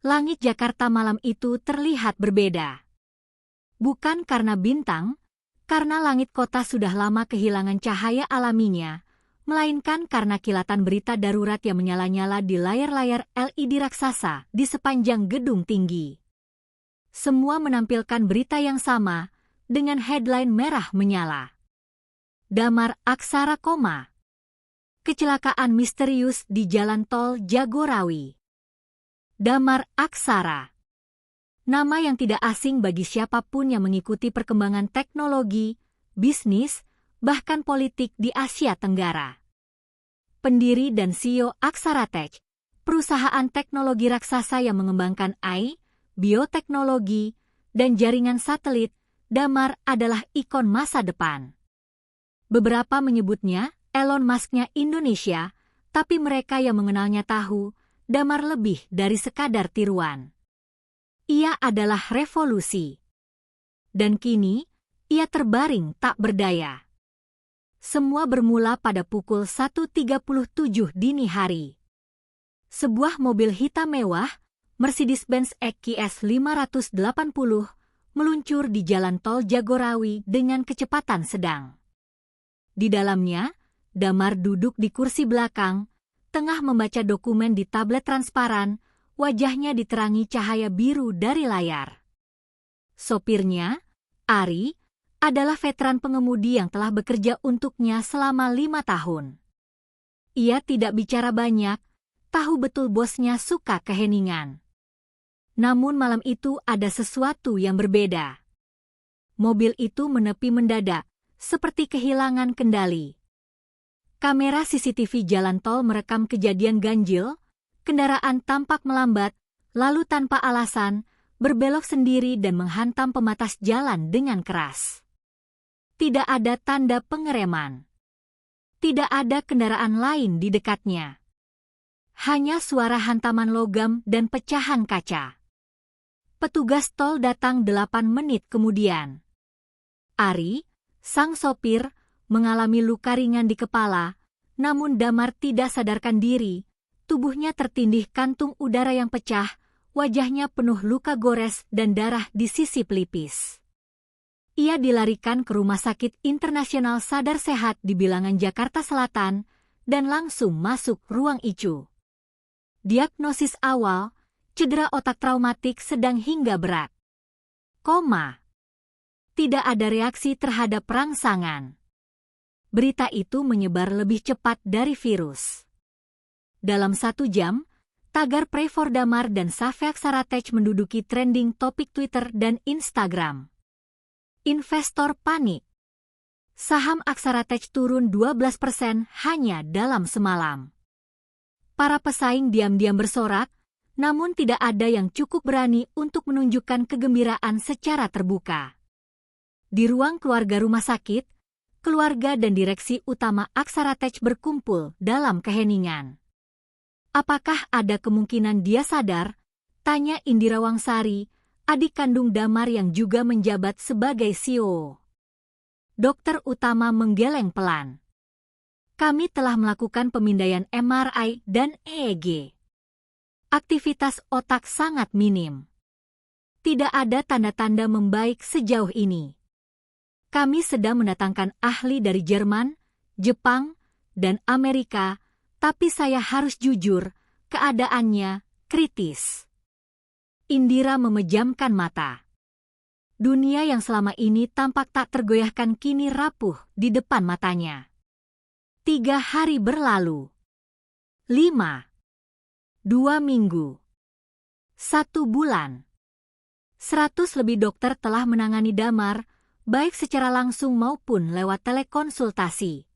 Langit Jakarta malam itu terlihat berbeda. Bukan karena bintang, karena langit kota sudah lama kehilangan cahaya alaminya, melainkan karena kilatan berita darurat yang menyala-nyala di layar-layar LED raksasa di sepanjang gedung tinggi. Semua menampilkan berita yang sama, dengan headline merah menyala. Damar Aksara koma. Kecelakaan misterius di Jalan Tol Jagorawi. Damar Aksara. Nama yang tidak asing bagi siapapun yang mengikuti perkembangan teknologi, bisnis, bahkan politik di Asia Tenggara. Pendiri dan CEO Aksara Tech, perusahaan teknologi raksasa yang mengembangkan AI, bioteknologi, dan jaringan satelit, Damar adalah ikon masa depan. Beberapa menyebutnya Elon Musk-nya Indonesia, tapi mereka yang mengenalnya tahu, Damar lebih dari sekadar tiruan. Ia adalah revolusi. Dan kini, ia terbaring tak berdaya. Semua bermula pada pukul 1.37 dini hari. Sebuah mobil hitam mewah, Mercedes-Benz EQS 580, meluncur di Jalan Tol Jagorawi dengan kecepatan sedang. Di dalamnya, Damar duduk di kursi belakang, tengah membaca dokumen di tablet transparan, wajahnya diterangi cahaya biru dari layar. Sopirnya, Ari, adalah veteran pengemudi yang telah bekerja untuknya selama 5 tahun. Ia tidak bicara banyak, tahu betul bosnya suka keheningan. Namun malam itu ada sesuatu yang berbeda. Mobil itu menepi mendadak, seperti kehilangan kendali. Kamera CCTV jalan tol merekam kejadian ganjil. Kendaraan tampak melambat, lalu tanpa alasan, berbelok sendiri dan menghantam pembatas jalan dengan keras. Tidak ada tanda pengereman. Tidak ada kendaraan lain di dekatnya. Hanya suara hantaman logam dan pecahan kaca. Petugas tol datang 8 menit kemudian. Ari, sang sopir, mengalami luka ringan di kepala, namun Damar tidak sadarkan diri. Tubuhnya tertindih kantung udara yang pecah, wajahnya penuh luka gores dan darah di sisi pelipis. Ia dilarikan ke Rumah Sakit Internasional Sadar Sehat di Bilangan Jakarta Selatan dan langsung masuk ruang ICU. Diagnosis awal, cedera otak traumatik sedang hingga berat. Koma. Tidak ada reaksi terhadap rangsangan. Berita itu menyebar lebih cepat dari virus. Dalam 1 jam, tagar Pray for Damar dan Safe Aksara Tech menduduki trending topik Twitter dan Instagram. Investor panik. Saham Aksara Tech turun 12% hanya dalam semalam. Para pesaing diam-diam bersorak, namun tidak ada yang cukup berani untuk menunjukkan kegembiraan secara terbuka. Di ruang keluarga rumah sakit, keluarga dan direksi utama Aksara Tech berkumpul dalam keheningan. Apakah ada kemungkinan dia sadar? Tanya Indira Wangsari, adik kandung Damar yang juga menjabat sebagai CEO. Dokter utama menggeleng pelan. Kami telah melakukan pemindaian MRI dan EEG. Aktivitas otak sangat minim. Tidak ada tanda-tanda membaik sejauh ini. Kami sedang mendatangkan ahli dari Jerman, Jepang, dan Amerika, tapi saya harus jujur, keadaannya kritis. Indira memejamkan mata. Dunia yang selama ini tampak tak tergoyahkan kini rapuh di depan matanya. 3 hari berlalu. 5. 2 minggu. 1 bulan. 100 lebih dokter telah menangani Damar, baik secara langsung maupun lewat telekonsultasi.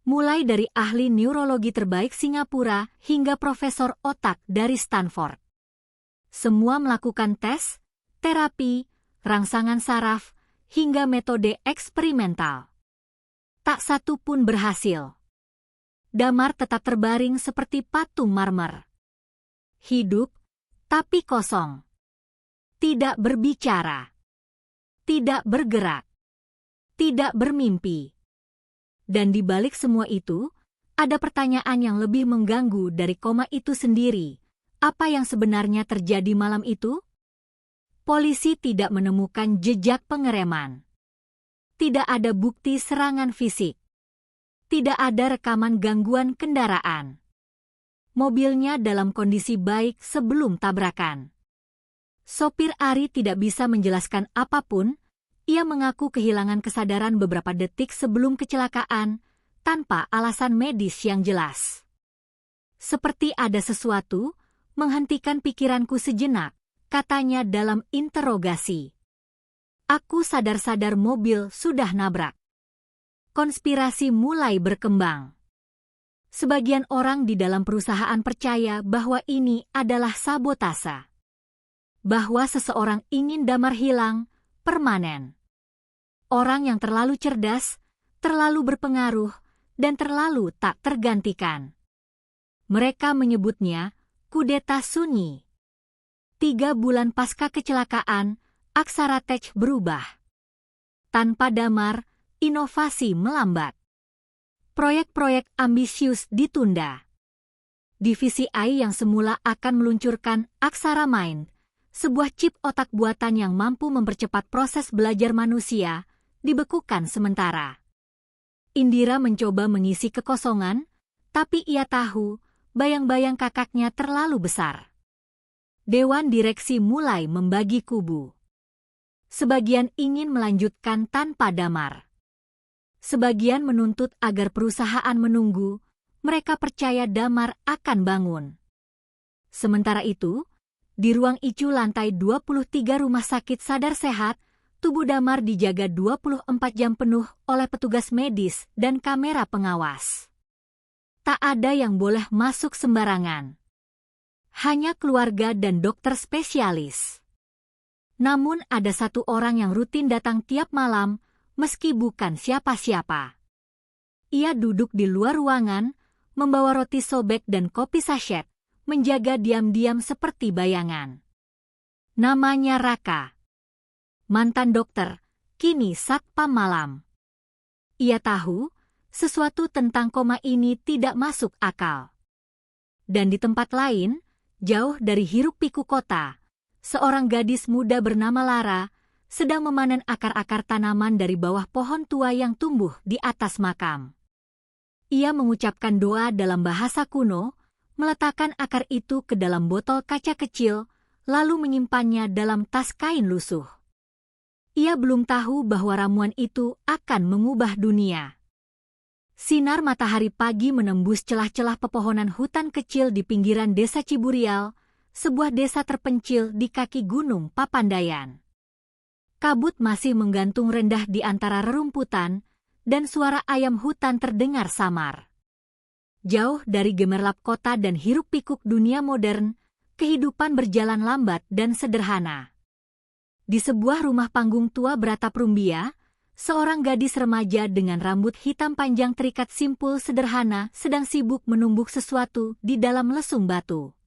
Mulai dari ahli neurologi terbaik Singapura hingga profesor otak dari Stanford. Semua melakukan tes, terapi, rangsangan saraf, hingga metode eksperimental. Tak satu pun berhasil. Damar tetap terbaring seperti patung marmer. Hidup, tapi kosong. Tidak berbicara. Tidak bergerak. Tidak bermimpi. Dan di balik semua itu, ada pertanyaan yang lebih mengganggu dari koma itu sendiri. Apa yang sebenarnya terjadi malam itu? Polisi tidak menemukan jejak pengereman. Tidak ada bukti serangan fisik. Tidak ada rekaman gangguan kendaraan. Mobilnya dalam kondisi baik sebelum tabrakan. Sopir Ari tidak bisa menjelaskan apapun. Ia mengaku kehilangan kesadaran beberapa detik sebelum kecelakaan, tanpa alasan medis yang jelas. Seperti ada sesuatu menghentikan pikiranku sejenak, katanya dalam interogasi. Aku sadar-sadar mobil sudah nabrak. Konspirasi mulai berkembang. Sebagian orang di dalam perusahaan percaya bahwa ini adalah sabotase. Bahwa seseorang ingin Damar hilang, permanen. Orang yang terlalu cerdas, terlalu berpengaruh, dan terlalu tak tergantikan. Mereka menyebutnya kudeta sunyi. 3 bulan pasca kecelakaan, aksara tech berubah. Tanpa Damar, inovasi melambat. Proyek-proyek ambisius ditunda. Divisi AI yang semula akan meluncurkan Aksara Mind, sebuah chip otak buatan yang mampu mempercepat proses belajar manusia, dibekukan sementara. Indira mencoba mengisi kekosongan, tapi ia tahu bayang-bayang kakaknya terlalu besar. Dewan direksi mulai membagi kubu. Sebagian ingin melanjutkan tanpa Damar. Sebagian menuntut agar perusahaan menunggu, mereka percaya Damar akan bangun. Sementara itu, di ruang ICU lantai 23 Rumah Sakit Sadar Sehat, tubuh Damar dijaga 24 jam penuh oleh petugas medis dan kamera pengawas. Tak ada yang boleh masuk sembarangan. Hanya keluarga dan dokter spesialis. Namun ada satu orang yang rutin datang tiap malam, meski bukan siapa-siapa. Ia duduk di luar ruangan, membawa roti sobek dan kopi sachet, menjaga diam-diam seperti bayangan. Namanya Raka. Mantan dokter, kini satpam malam. Ia tahu, sesuatu tentang koma ini tidak masuk akal. Dan di tempat lain, jauh dari hiruk-pikuk kota, seorang gadis muda bernama Lara sedang memanen akar-akar tanaman dari bawah pohon tua yang tumbuh di atas makam. Ia mengucapkan doa dalam bahasa kuno, meletakkan akar itu ke dalam botol kaca kecil, lalu menyimpannya dalam tas kain lusuh. Ia belum tahu bahwa ramuan itu akan mengubah dunia. Sinar matahari pagi menembus celah-celah pepohonan hutan kecil di pinggiran desa Ciburial, sebuah desa terpencil di kaki gunung Papandayan. Kabut masih menggantung rendah di antara rerumputan, dan suara ayam hutan terdengar samar. Jauh dari gemerlap kota dan hiruk-pikuk dunia modern, kehidupan berjalan lambat dan sederhana. Di sebuah rumah panggung tua beratap rumbia, seorang gadis remaja dengan rambut hitam panjang terikat simpul sederhana sedang sibuk menumbuk sesuatu di dalam lesung batu.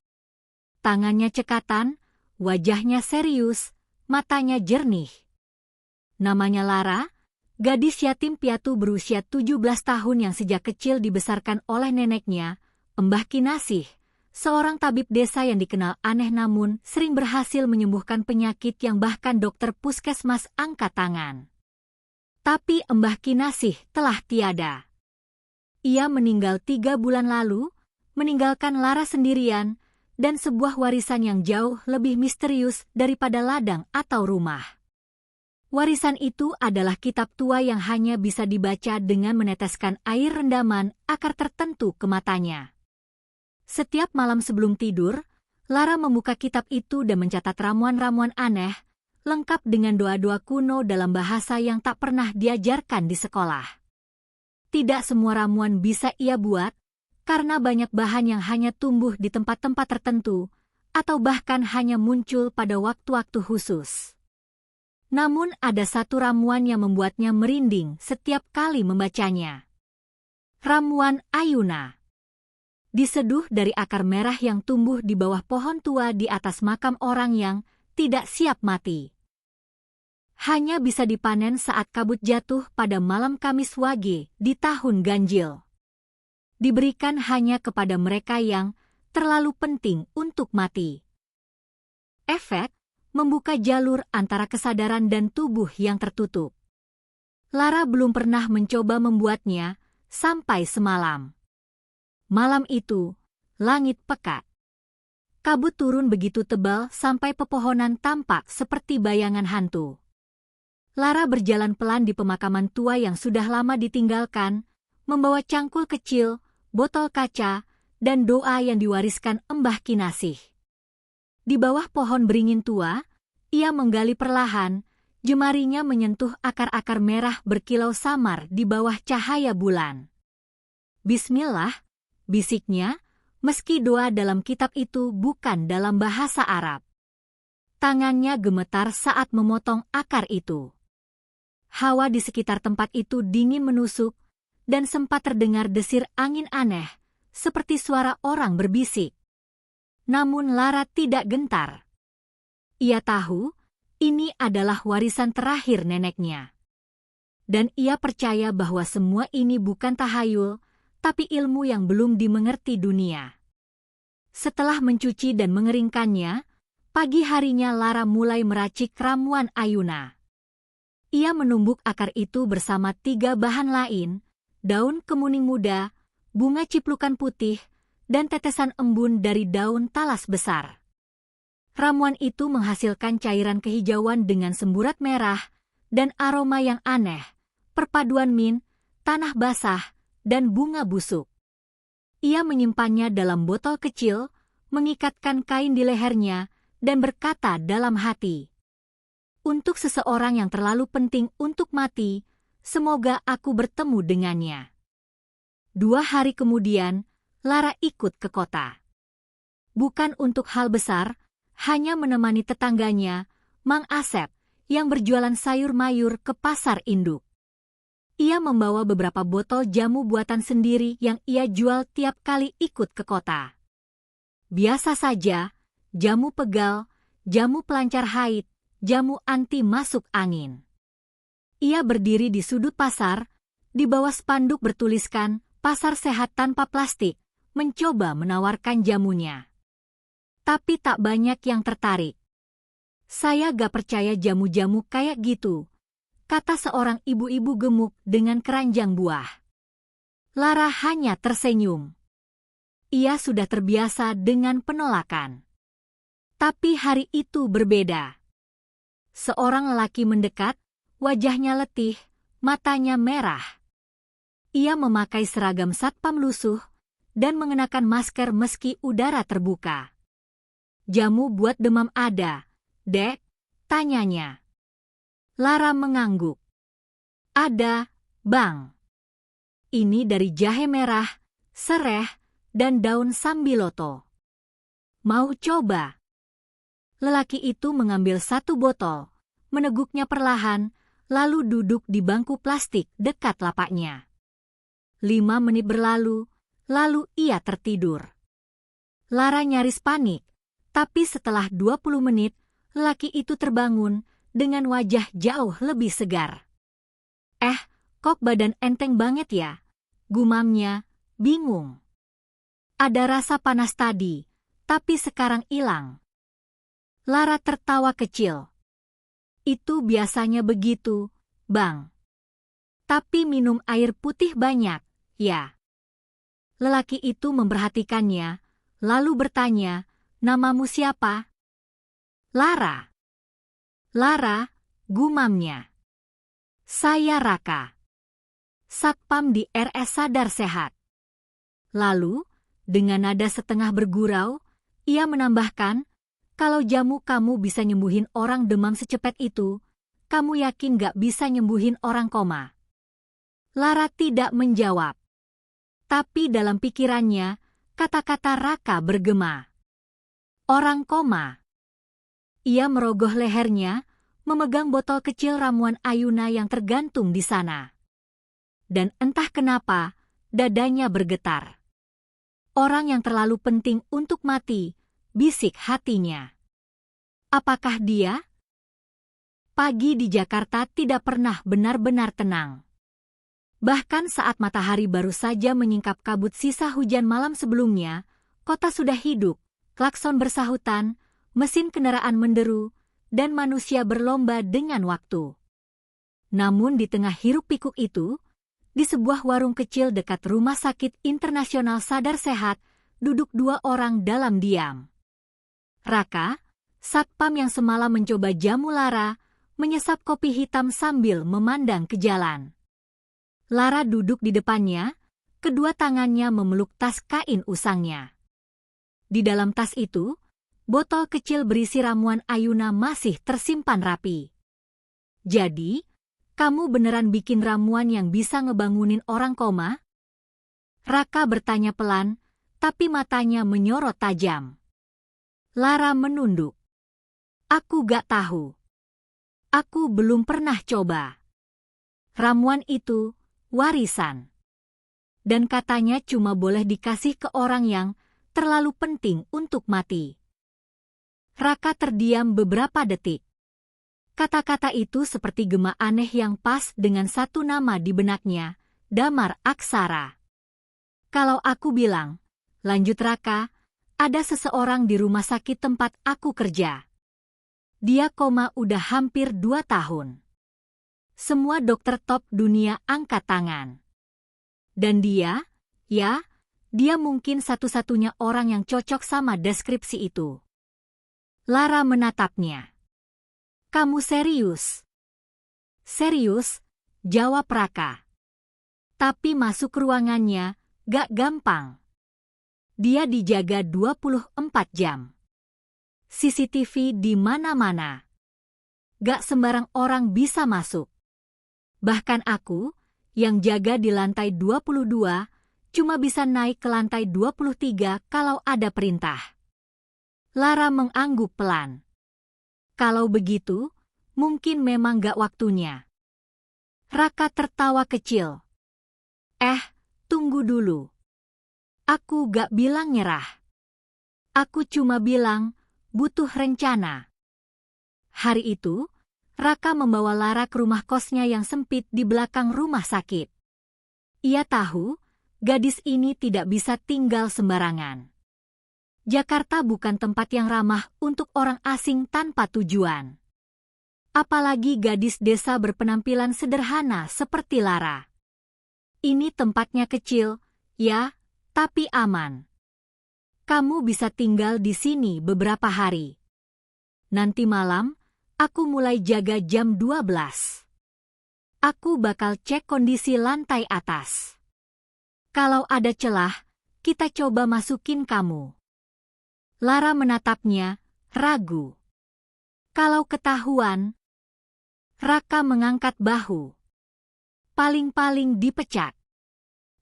Tangannya cekatan, wajahnya serius, matanya jernih. Namanya Lara, gadis yatim piatu berusia 17 tahun yang sejak kecil dibesarkan oleh neneknya, Mbah Kinasih, seorang tabib desa yang dikenal aneh namun sering berhasil menyembuhkan penyakit yang bahkan dokter puskesmas angkat tangan. Tapi Mbah Kinasih telah tiada. Ia meninggal 3 bulan lalu, meninggalkan Lara sendirian, dan sebuah warisan yang jauh lebih misterius daripada ladang atau rumah. Warisan itu adalah kitab tua yang hanya bisa dibaca dengan meneteskan air rendaman akar tertentu ke matanya. Setiap malam sebelum tidur, Lara membuka kitab itu dan mencatat ramuan-ramuan aneh, lengkap dengan doa-doa kuno dalam bahasa yang tak pernah diajarkan di sekolah. Tidak semua ramuan bisa ia buat, karena banyak bahan yang hanya tumbuh di tempat-tempat tertentu, atau bahkan hanya muncul pada waktu-waktu khusus. Namun ada satu ramuan yang membuatnya merinding setiap kali membacanya. Ramuan Ayuna. Diseduh dari akar merah yang tumbuh di bawah pohon tua di atas makam orang yang tidak siap mati. Hanya bisa dipanen saat kabut jatuh pada malam Kamis Wage di tahun ganjil. Diberikan hanya kepada mereka yang terlalu penting untuk mati. Efek membuka jalur antara kesadaran dan tubuh yang tertutup. Lara belum pernah mencoba membuatnya sampai semalam. Malam itu, langit pekat. Kabut turun begitu tebal sampai pepohonan tampak seperti bayangan hantu. Lara berjalan pelan di pemakaman tua yang sudah lama ditinggalkan, membawa cangkul kecil, botol kaca, dan doa yang diwariskan Mbah Kinasih. Di bawah pohon beringin tua, ia menggali perlahan, jemarinya menyentuh akar-akar merah berkilau samar di bawah cahaya bulan. Bismillah, bisiknya, meski doa dalam kitab itu bukan dalam bahasa Arab. Tangannya gemetar saat memotong akar itu. Hawa di sekitar tempat itu dingin menusuk, dan sempat terdengar desir angin aneh, seperti suara orang berbisik. Namun Lara tidak gentar. Ia tahu, ini adalah warisan terakhir neneknya. Dan ia percaya bahwa semua ini bukan tahayul, tapi ilmu yang belum dimengerti dunia. Setelah mencuci dan mengeringkannya, pagi harinya Lara mulai meracik ramuan ayuna. Ia menumbuk akar itu bersama 3 bahan lain, daun kemuning muda, bunga ciplukan putih, dan tetesan embun dari daun talas besar. Ramuan itu menghasilkan cairan kehijauan dengan semburat merah dan aroma yang aneh, perpaduan mint, tanah basah, dan bunga busuk. Ia menyimpannya dalam botol kecil, mengikatkan kain di lehernya, dan berkata dalam hati, "Untuk seseorang yang terlalu penting untuk mati, semoga aku bertemu dengannya." 2 hari kemudian, Lara ikut ke kota. Bukan untuk hal besar, hanya menemani tetangganya, Mang Asep, yang berjualan sayur mayur ke pasar induk. Ia membawa beberapa botol jamu buatan sendiri yang ia jual tiap kali ikut ke kota. Biasa saja, jamu pegal, jamu pelancar haid, jamu anti masuk angin. Ia berdiri di sudut pasar, di bawah spanduk bertuliskan "Pasar Sehat Tanpa Plastik", mencoba menawarkan jamunya. Tapi tak banyak yang tertarik. "Saya gak percaya jamu-jamu kayak gitu," kata seorang ibu-ibu gemuk dengan keranjang buah. Lara hanya tersenyum. Ia sudah terbiasa dengan penolakan. Tapi hari itu berbeda. Seorang lelaki mendekat, wajahnya letih, matanya merah. Ia memakai seragam satpam lusuh dan mengenakan masker meski udara terbuka. "Jamu buat demam ada, Dek?" tanyanya. Lara mengangguk. "Ada, Bang. Ini dari jahe merah, sereh, dan daun sambiloto. Mau coba?" Lelaki itu mengambil 1 botol, meneguknya perlahan, lalu duduk di bangku plastik dekat lapaknya. 5 menit berlalu, lalu ia tertidur. Lara nyaris panik, tapi setelah 20 menit, lelaki itu terbangun dengan wajah jauh lebih segar. Kok badan enteng banget ya?" gumamnya, bingung. "Ada rasa panas tadi, tapi sekarang hilang." Lara tertawa kecil. "Itu biasanya begitu, Bang. Tapi minum air putih banyak, ya?" Lelaki itu memperhatikannya, lalu bertanya, "Namamu siapa?" "Lara." "Lara," gumamnya. "Saya Raka. Satpam di RS Sadar Sehat." Lalu, dengan nada setengah bergurau, ia menambahkan, "Kalau jamu kamu bisa nyembuhin orang demam secepat itu, kamu yakin gak bisa nyembuhin orang koma?" Lara tidak menjawab. Tapi dalam pikirannya, kata-kata Raka bergema. "Orang koma." Ia merogoh lehernya, memegang botol kecil ramuan ayuna yang tergantung di sana. Dan entah kenapa, dadanya bergetar. "Orang yang terlalu penting untuk mati," bisik hatinya. Apakah dia? Pagi di Jakarta tidak pernah benar-benar tenang. Bahkan saat matahari baru saja menyingkap kabut sisa hujan malam sebelumnya, Kota sudah hidup, klakson bersahutan, mesin kendaraan menderu, dan manusia berlomba dengan waktu. Namun di tengah hiruk-pikuk itu, di sebuah warung kecil dekat Rumah Sakit Internasional Sadar Sehat, duduk 2 orang dalam diam. Raka, satpam yang semalam mencoba jamu Lara, menyesap kopi hitam sambil memandang ke jalan. Lara duduk di depannya, kedua tangannya memeluk tas kain usangnya. Di dalam tas itu, botol kecil berisi ramuan Ayuna masih tersimpan rapi. Jadi, kamu beneran bikin ramuan yang bisa ngebangunin orang koma? Raka bertanya pelan, tapi matanya menyorot tajam. Lara menunduk. Aku gak tahu. Aku belum pernah coba. Ramuan itu warisan. Dan katanya cuma boleh dikasih ke orang yang terlalu penting untuk mati. Raka terdiam beberapa detik. Kata-kata itu seperti gema aneh yang pas dengan satu nama di benaknya, Damar Aksara. Kalau aku bilang, lanjut Raka, ada seseorang di rumah sakit tempat aku kerja. Dia koma udah hampir 2 tahun. Semua dokter top dunia angkat tangan. Dan dia mungkin satu-satunya orang yang cocok sama deskripsi itu. Lara menatapnya. Kamu serius? Serius, jawab Raka. Tapi masuk ruangannya gak gampang. Dia dijaga 24 jam. CCTV di mana-mana. Gak sembarang orang bisa masuk. Bahkan aku, yang jaga di lantai 22, cuma bisa naik ke lantai 23 kalau ada perintah. Lara mengangguk pelan. Kalau begitu, mungkin memang gak waktunya. Raka tertawa kecil. Tunggu dulu. Aku gak bilang nyerah. Aku cuma bilang, butuh rencana. Hari itu, Raka membawa Lara ke rumah kosnya yang sempit di belakang rumah sakit. Ia tahu, gadis ini tidak bisa tinggal sembarangan. Jakarta bukan tempat yang ramah untuk orang asing tanpa tujuan. Apalagi gadis desa berpenampilan sederhana seperti Lara. Ini tempatnya kecil, ya, tapi aman. Kamu bisa tinggal di sini beberapa hari. Nanti malam, aku mulai jaga jam 12. Aku bakal cek kondisi lantai atas. Kalau ada celah, kita coba masukin kamu. Lara menatapnya, ragu. Kalau ketahuan, Raka mengangkat bahu. Paling-paling dipecat.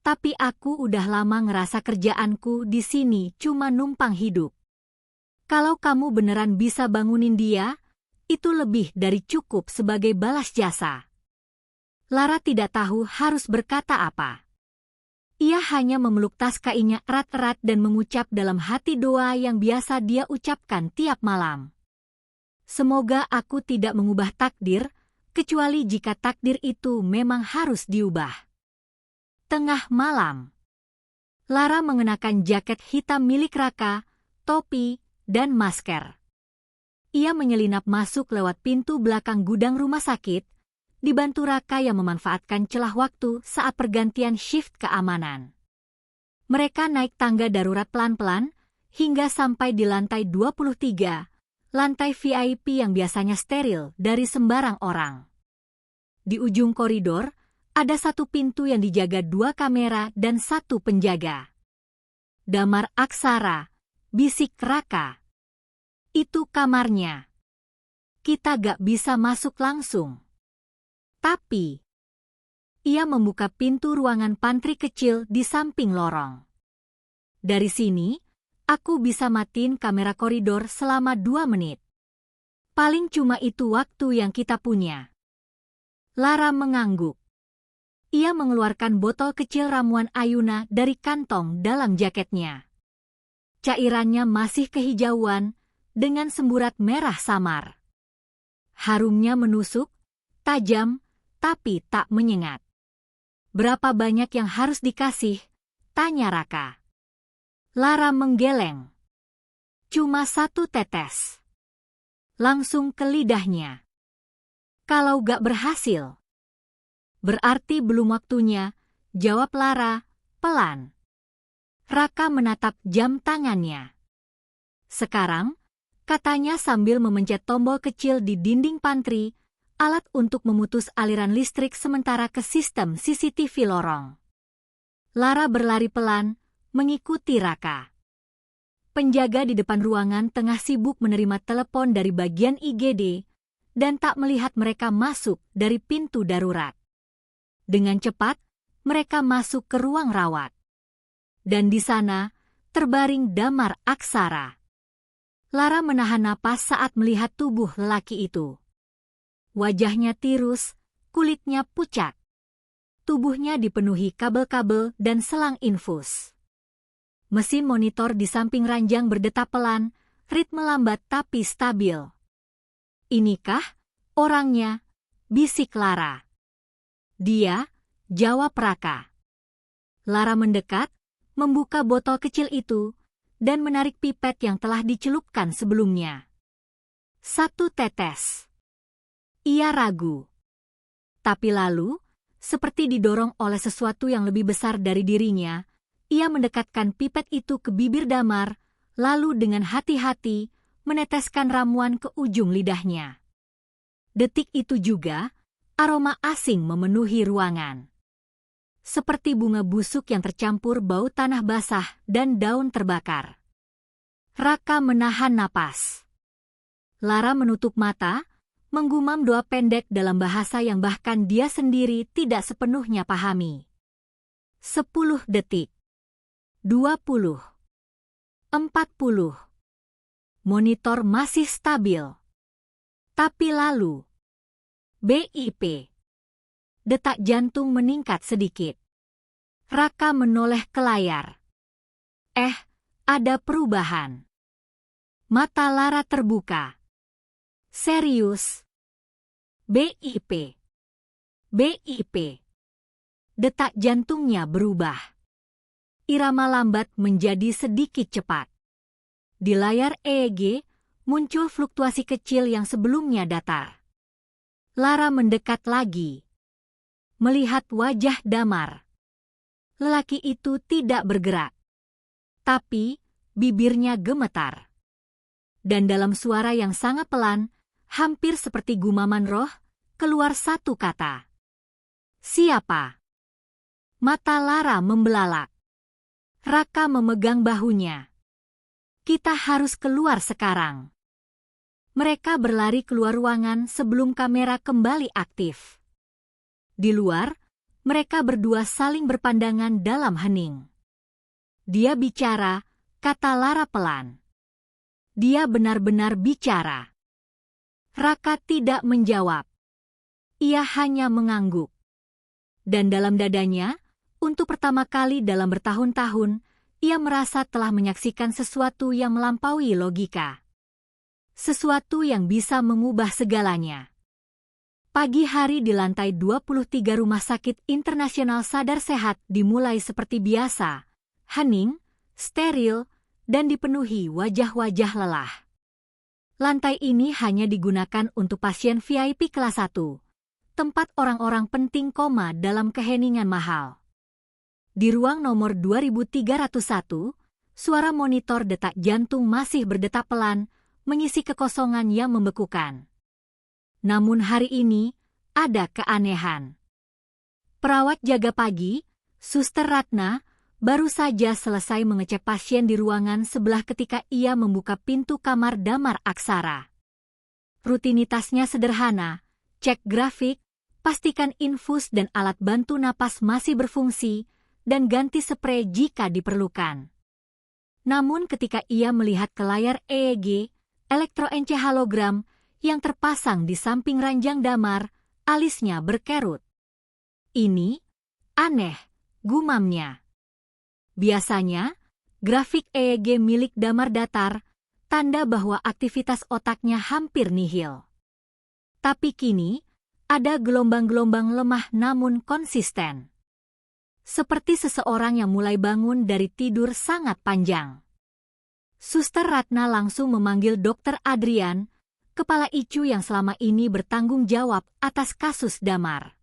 Tapi aku udah lama ngerasa kerjaanku di sini cuma numpang hidup. Kalau kamu beneran bisa bangunin dia, itu lebih dari cukup sebagai balas jasa. Lara tidak tahu harus berkata apa. Ia hanya memeluk tas kainnya erat-erat dan mengucap dalam hati doa yang biasa dia ucapkan tiap malam. Semoga aku tidak mengubah takdir, kecuali jika takdir itu memang harus diubah. Tengah malam. Lara mengenakan jaket hitam milik Raka, topi, dan masker. Ia menyelinap masuk lewat pintu belakang gudang rumah sakit, dibantu Raka yang memanfaatkan celah waktu saat pergantian shift keamanan. Mereka naik tangga darurat pelan-pelan, hingga sampai di lantai 23, lantai VIP yang biasanya steril dari sembarang orang. Di ujung koridor, ada satu pintu yang dijaga 2 kamera dan 1 penjaga. Damar Aksara, bisik Raka. Itu kamarnya. Kita gak bisa masuk langsung. Tapi, ia membuka pintu ruangan pantry kecil di samping lorong. Dari sini, aku bisa matiin kamera koridor selama 2 menit. Paling cuma itu waktu yang kita punya. Lara mengangguk. Ia mengeluarkan botol kecil ramuan Ayuna dari kantong dalam jaketnya. Cairannya masih kehijauan, dengan semburat merah samar. Harumnya menusuk, tajam, tapi tak menyengat. Berapa banyak yang harus dikasih? Tanya Raka. Lara menggeleng. Cuma 1 tetes. Langsung ke lidahnya. Kalau gak berhasil, berarti belum waktunya, jawab Lara, pelan. Raka menatap jam tangannya. Sekarang, katanya sambil memencet tombol kecil di dinding pantry, alat untuk memutus aliran listrik sementara ke sistem CCTV lorong. Lara berlari pelan, mengikuti Raka. Penjaga di depan ruangan tengah sibuk menerima telepon dari bagian IGD, dan tak melihat mereka masuk dari pintu darurat. Dengan cepat, mereka masuk ke ruang rawat. Dan di sana, terbaring Damar Aksara. Lara menahan napas saat melihat tubuh lelaki itu. Wajahnya tirus, kulitnya pucat. Tubuhnya dipenuhi kabel-kabel dan selang infus. Mesin monitor di samping ranjang berdetak pelan, ritme lambat tapi stabil. Inikah orangnya? Bisik Lara. Dia, jawab Raka. Lara mendekat, membuka botol kecil itu, dan menarik pipet yang telah dicelupkan sebelumnya. 1 tetes. Ia ragu. Tapi lalu, seperti didorong oleh sesuatu yang lebih besar dari dirinya, ia mendekatkan pipet itu ke bibir Damar, lalu dengan hati-hati meneteskan ramuan ke ujung lidahnya. Detik itu juga, aroma asing memenuhi ruangan. Seperti bunga busuk yang tercampur bau tanah basah dan daun terbakar. Raka menahan napas. Lara menutup mata, menggumam doa pendek dalam bahasa yang bahkan dia sendiri tidak sepenuhnya pahami. 10 detik. 20. 40. Monitor masih stabil. Tapi lalu, BIP. Detak jantung meningkat sedikit. Raka menoleh ke layar. Ada perubahan. Mata Lara terbuka. Serius. BIP. BIP. Detak jantungnya berubah. Irama lambat menjadi sedikit cepat. Di layar EEG, muncul fluktuasi kecil yang sebelumnya datar. Lara mendekat lagi. Melihat wajah Damar. Lelaki itu tidak bergerak. Tapi, bibirnya gemetar. Dan dalam suara yang sangat pelan, hampir seperti gumaman roh, keluar 1 kata. Siapa? Mata Lara membelalak. Raka memegang bahunya. Kita harus keluar sekarang. Mereka berlari keluar ruangan sebelum kamera kembali aktif. Di luar, mereka berdua saling berpandangan dalam hening. Dia bicara, kata Lara pelan. Dia benar-benar bicara. Raka tidak menjawab. Ia hanya mengangguk. Dan dalam dadanya, untuk pertama kali dalam bertahun-tahun, ia merasa telah menyaksikan sesuatu yang melampaui logika. Sesuatu yang bisa mengubah segalanya. Pagi hari di lantai 23 Rumah Sakit Internasional Sadar Sehat dimulai seperti biasa, hening, steril, dan dipenuhi wajah-wajah lelah. Lantai ini hanya digunakan untuk pasien VIP kelas 1, tempat orang-orang penting koma dalam keheningan mahal. Di ruang nomor 2301, suara monitor detak jantung masih berdetak pelan, mengisi kekosongan yang membekukan. Namun hari ini, ada keanehan. Perawat jaga pagi, Suster Ratna, baru saja selesai mengecek pasien di ruangan sebelah ketika ia membuka pintu kamar Damar Aksara. Rutinitasnya sederhana, cek grafik, pastikan infus dan alat bantu napas masih berfungsi, dan ganti sprei jika diperlukan. Namun ketika ia melihat ke layar EEG, elektroencefalogram yang terpasang di samping ranjang Damar, alisnya berkerut. Ini aneh, gumamnya. Biasanya, grafik EEG milik Damar datar, tanda bahwa aktivitas otaknya hampir nihil. Tapi kini, ada gelombang-gelombang lemah namun konsisten. seperti seseorang yang mulai bangun dari tidur sangat panjang. Suster Ratna langsung memanggil Dokter Adrian, kepala ICU yang selama ini bertanggung jawab atas kasus Damar.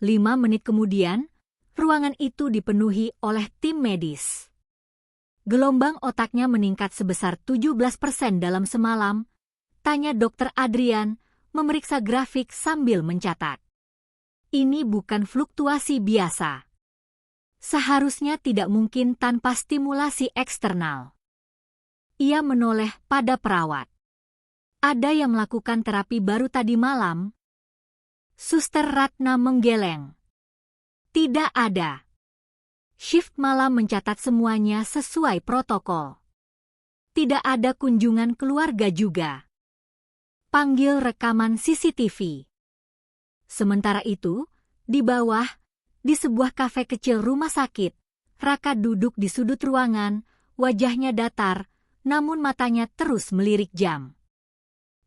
5 menit kemudian, ruangan itu dipenuhi oleh tim medis. Gelombang otaknya meningkat sebesar 17% dalam semalam, tanya Dokter Adrian, memeriksa grafik sambil mencatat. Ini bukan fluktuasi biasa. Seharusnya tidak mungkin tanpa stimulasi eksternal. Ia menoleh pada perawat. Ada yang melakukan terapi baru tadi malam? Suster Ratna menggeleng. Tidak ada. Shift malam mencatat semuanya sesuai protokol. Tidak ada kunjungan keluarga juga. Panggil rekaman CCTV. Sementara itu, di bawah, di sebuah kafe kecil rumah sakit, Raka duduk di sudut ruangan, wajahnya datar, namun matanya terus melirik jam.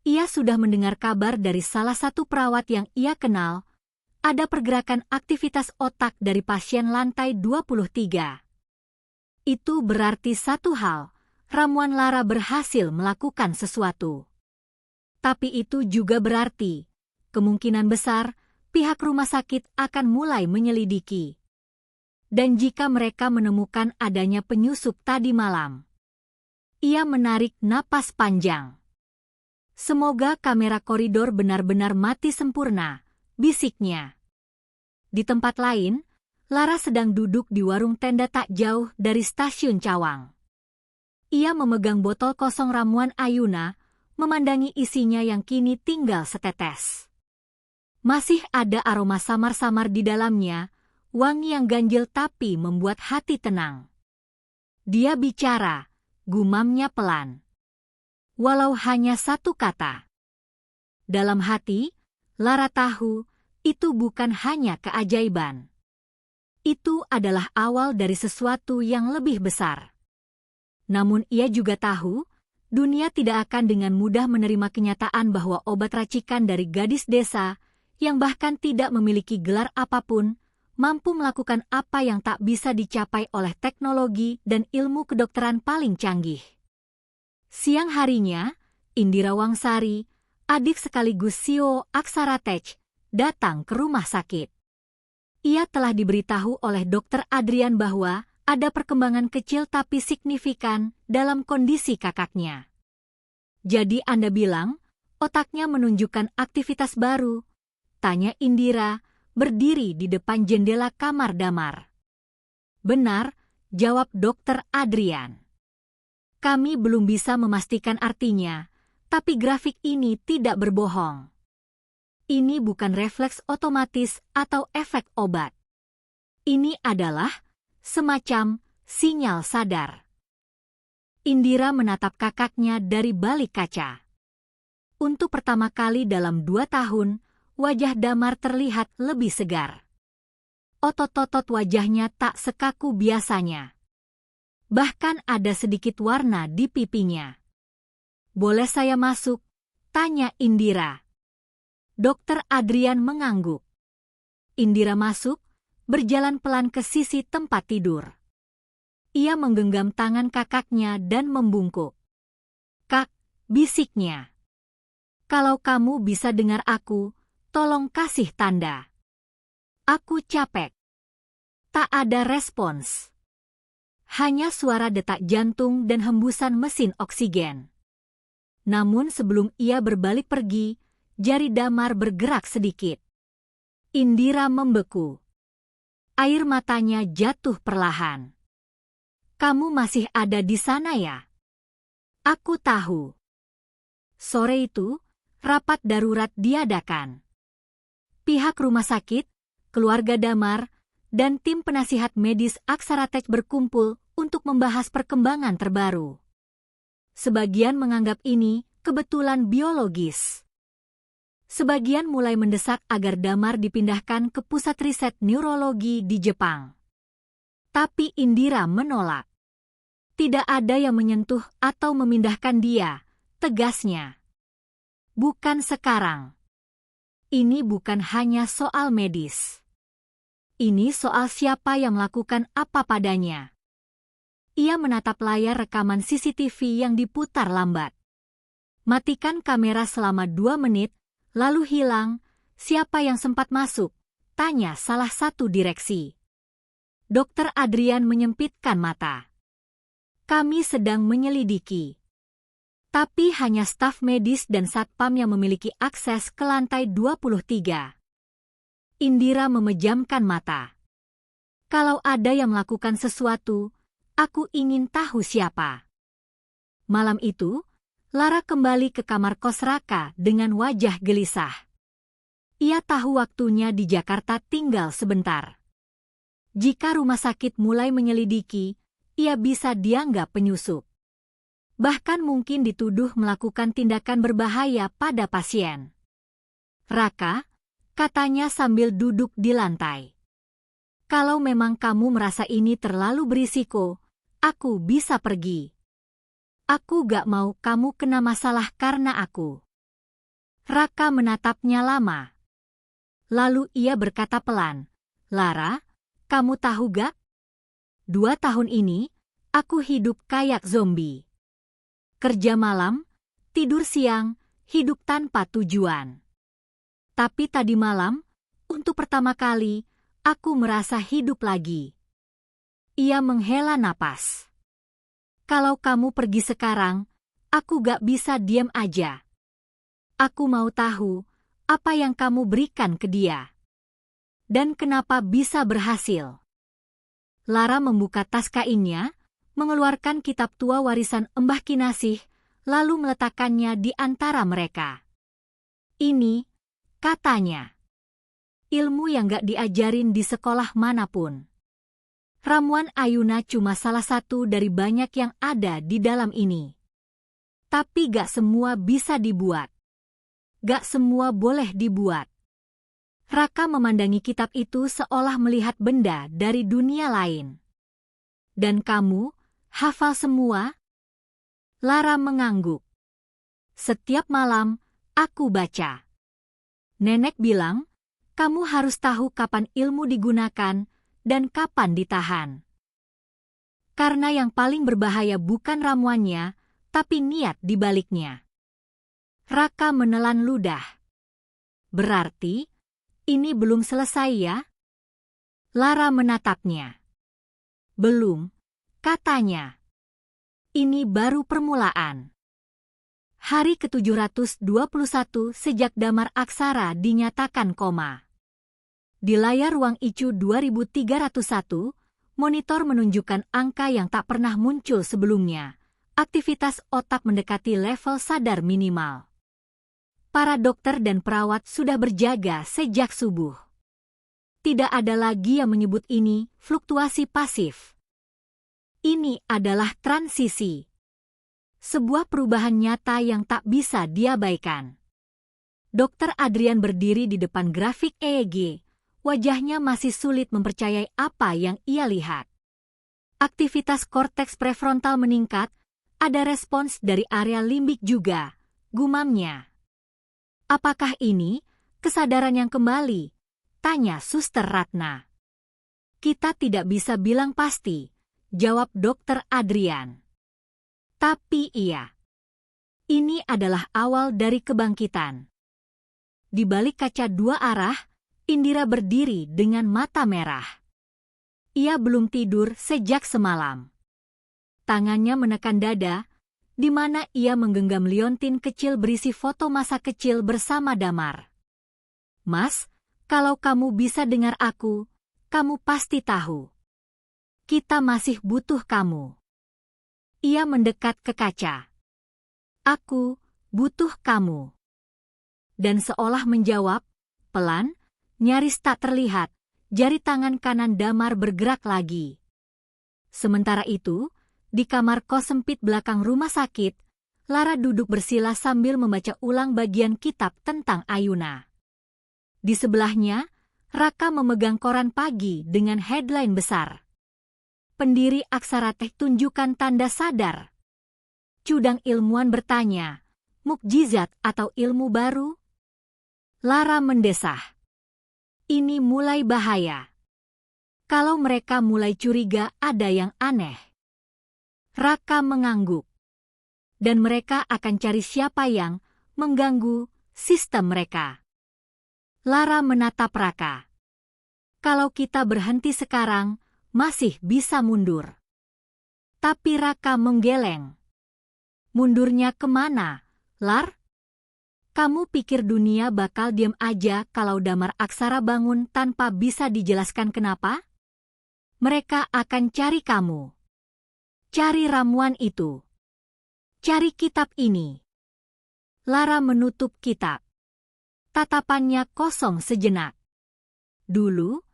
Ia sudah mendengar kabar dari salah satu perawat yang ia kenal, ada pergerakan aktivitas otak dari pasien lantai 23. Itu berarti satu hal, ramuan Lara berhasil melakukan sesuatu. Tapi itu juga berarti, kemungkinan besar, pihak rumah sakit akan mulai menyelidiki. Dan jika mereka menemukan adanya penyusup tadi malam, ia menarik napas panjang. Semoga kamera koridor benar-benar mati sempurna, bisiknya. Di tempat lain, Lara sedang duduk di warung tenda tak jauh dari stasiun Cawang. Ia memegang botol kosong ramuan Ayuna, memandangi isinya yang kini tinggal setetes. Masih ada aroma samar-samar di dalamnya, wangi yang ganjil tapi membuat hati tenang. Dia bicara, gumamnya pelan. Walau hanya satu kata. Dalam hati, Lara tahu, itu bukan hanya keajaiban. Itu adalah awal dari sesuatu yang lebih besar. Namun ia juga tahu, dunia tidak akan dengan mudah menerima kenyataan bahwa obat racikan dari gadis desa, yang bahkan tidak memiliki gelar apapun, mampu melakukan apa yang tak bisa dicapai oleh teknologi dan ilmu kedokteran paling canggih. Siang harinya, Indira Wangsari, adik sekaligus CEO Aksara Tech, datang ke rumah sakit. Ia telah diberitahu oleh Dokter Adrian bahwa ada perkembangan kecil tapi signifikan dalam kondisi kakaknya. Jadi Anda bilang, otaknya menunjukkan aktivitas baru? Tanya Indira, berdiri di depan jendela kamar Damar. Benar, jawab Dokter Adrian. Kami belum bisa memastikan artinya, tapi grafik ini tidak berbohong. Ini bukan refleks otomatis atau efek obat. Ini adalah semacam sinyal sadar. Indira menatap kakaknya dari balik kaca. Untuk pertama kali dalam 2 tahun, wajah Damar terlihat lebih segar. Otot-otot wajahnya tak sekaku biasanya. Bahkan ada sedikit warna di pipinya. Boleh saya masuk? Tanya Indira. Dokter Adrian mengangguk. Indira masuk, berjalan pelan ke sisi tempat tidur. Ia menggenggam tangan kakaknya dan membungkuk. Kak, bisiknya. Kalau kamu bisa dengar aku, tolong kasih tanda. Aku capek. Tak ada respons. Hanya suara detak jantung dan hembusan mesin oksigen. Namun sebelum ia berbalik pergi, jari Damar bergerak sedikit. Indira membeku. Air matanya jatuh perlahan. Kamu masih ada di sana ya? Aku tahu. Sore itu, rapat darurat diadakan. Pihak rumah sakit, keluarga Damar, dan tim penasihat medis Aksara Tech berkumpul untuk membahas perkembangan terbaru. Sebagian menganggap ini kebetulan biologis. Sebagian mulai mendesak agar Damar dipindahkan ke pusat riset neurologi di Jepang. Tapi Indira menolak. Tidak ada yang menyentuh atau memindahkan dia, tegasnya. Bukan sekarang. Ini bukan hanya soal medis. Ini soal siapa yang melakukan apa padanya. Ia menatap layar rekaman CCTV yang diputar lambat. Matikan kamera selama 2 menit, lalu hilang. Siapa yang sempat masuk? Tanya salah satu direksi. Dokter Adrian menyempitkan mata. Kami sedang menyelidiki. Tapi hanya staf medis dan satpam yang memiliki akses ke lantai 23. Indira memejamkan mata. Kalau ada yang melakukan sesuatu, aku ingin tahu siapa. Malam itu, Lara kembali ke kamar kos Raka dengan wajah gelisah. Ia tahu waktunya di Jakarta tinggal sebentar. Jika rumah sakit mulai menyelidiki, ia bisa dianggap penyusup. Bahkan mungkin dituduh melakukan tindakan berbahaya pada pasien. Raka, katanya sambil duduk di lantai. Kalau memang kamu merasa ini terlalu berisiko, aku bisa pergi. Aku gak mau kamu kena masalah karena aku. Raka menatapnya lama. Lalu ia berkata pelan, Lara, kamu tahu gak? 2 tahun ini, aku hidup kayak zombie. Kerja malam, tidur siang, hidup tanpa tujuan. Tapi tadi malam, untuk pertama kali, aku merasa hidup lagi. Ia menghela napas. Kalau kamu pergi sekarang, aku gak bisa diam aja. Aku mau tahu, apa yang kamu berikan ke dia. Dan kenapa bisa berhasil. Lara membuka tas kainnya, mengeluarkan kitab tua warisan Mbah Kinasih, lalu meletakkannya di antara mereka. Ini, katanya, ilmu yang gak diajarin di sekolah manapun. Ramuan Ayuna cuma salah satu dari banyak yang ada di dalam ini. Tapi gak semua bisa dibuat. Gak semua boleh dibuat. Raka memandangi kitab itu seolah melihat benda dari dunia lain. Dan kamu, hafal semua? Lara mengangguk. Setiap malam, aku baca. Nenek bilang, kamu harus tahu kapan ilmu digunakan dan kapan ditahan. Karena yang paling berbahaya bukan ramuannya, tapi niat di baliknya. Raka menelan ludah. Berarti, ini belum selesai ya? Lara menatapnya. Belum, katanya. Ini baru permulaan. Hari ke-721 sejak Damar Aksara dinyatakan koma. Di layar ruang ICU 2301, monitor menunjukkan angka yang tak pernah muncul sebelumnya. Aktivitas otak mendekati level sadar minimal. Para dokter dan perawat sudah berjaga sejak subuh. Tidak ada lagi yang menyebut ini fluktuasi pasif. Ini adalah transisi. Sebuah perubahan nyata yang tak bisa diabaikan. Dokter Adrian berdiri di depan grafik EEG. Wajahnya masih sulit mempercayai apa yang ia lihat. Aktivitas korteks prefrontal meningkat, ada respons dari area limbik juga, gumamnya. Apakah ini kesadaran yang kembali? Tanya Suster Ratna. Kita tidak bisa bilang pasti, jawab Dokter Adrian. Tapi iya. Ini adalah awal dari kebangkitan. Di balik kaca 2 arah, Indira berdiri dengan mata merah. Ia belum tidur sejak semalam. Tangannya menekan dada, di mana ia menggenggam liontin kecil berisi foto masa kecil bersama Damar. Mas, kalau kamu bisa dengar aku, kamu pasti tahu. Kita masih butuh kamu. Ia mendekat ke kaca. Aku butuh kamu. Dan seolah menjawab, pelan, nyaris tak terlihat, jari tangan kanan Damar bergerak lagi. Sementara itu, di kamar kos sempit belakang rumah sakit, Lara duduk bersila sambil membaca ulang bagian kitab tentang Ayuna. Di sebelahnya, Raka memegang koran pagi dengan headline besar. Pendiri Aksara Teh tunjukkan tanda sadar. Cudang ilmuwan bertanya, mukjizat atau ilmu baru? Lara mendesah. Ini mulai bahaya. Kalau mereka mulai curiga ada yang aneh, Raka mengangguk. Dan mereka akan cari siapa yang mengganggu sistem mereka. Lara menatap Raka. Kalau kita berhenti sekarang, masih bisa mundur. Tapi Raka menggeleng. Mundurnya kemana, Lar? Kamu pikir dunia bakal diam aja kalau Damar Aksara bangun tanpa bisa dijelaskan kenapa? Mereka akan cari kamu. Cari ramuan itu. Cari kitab ini. Lara menutup kitab. Tatapannya kosong sejenak. Dulu,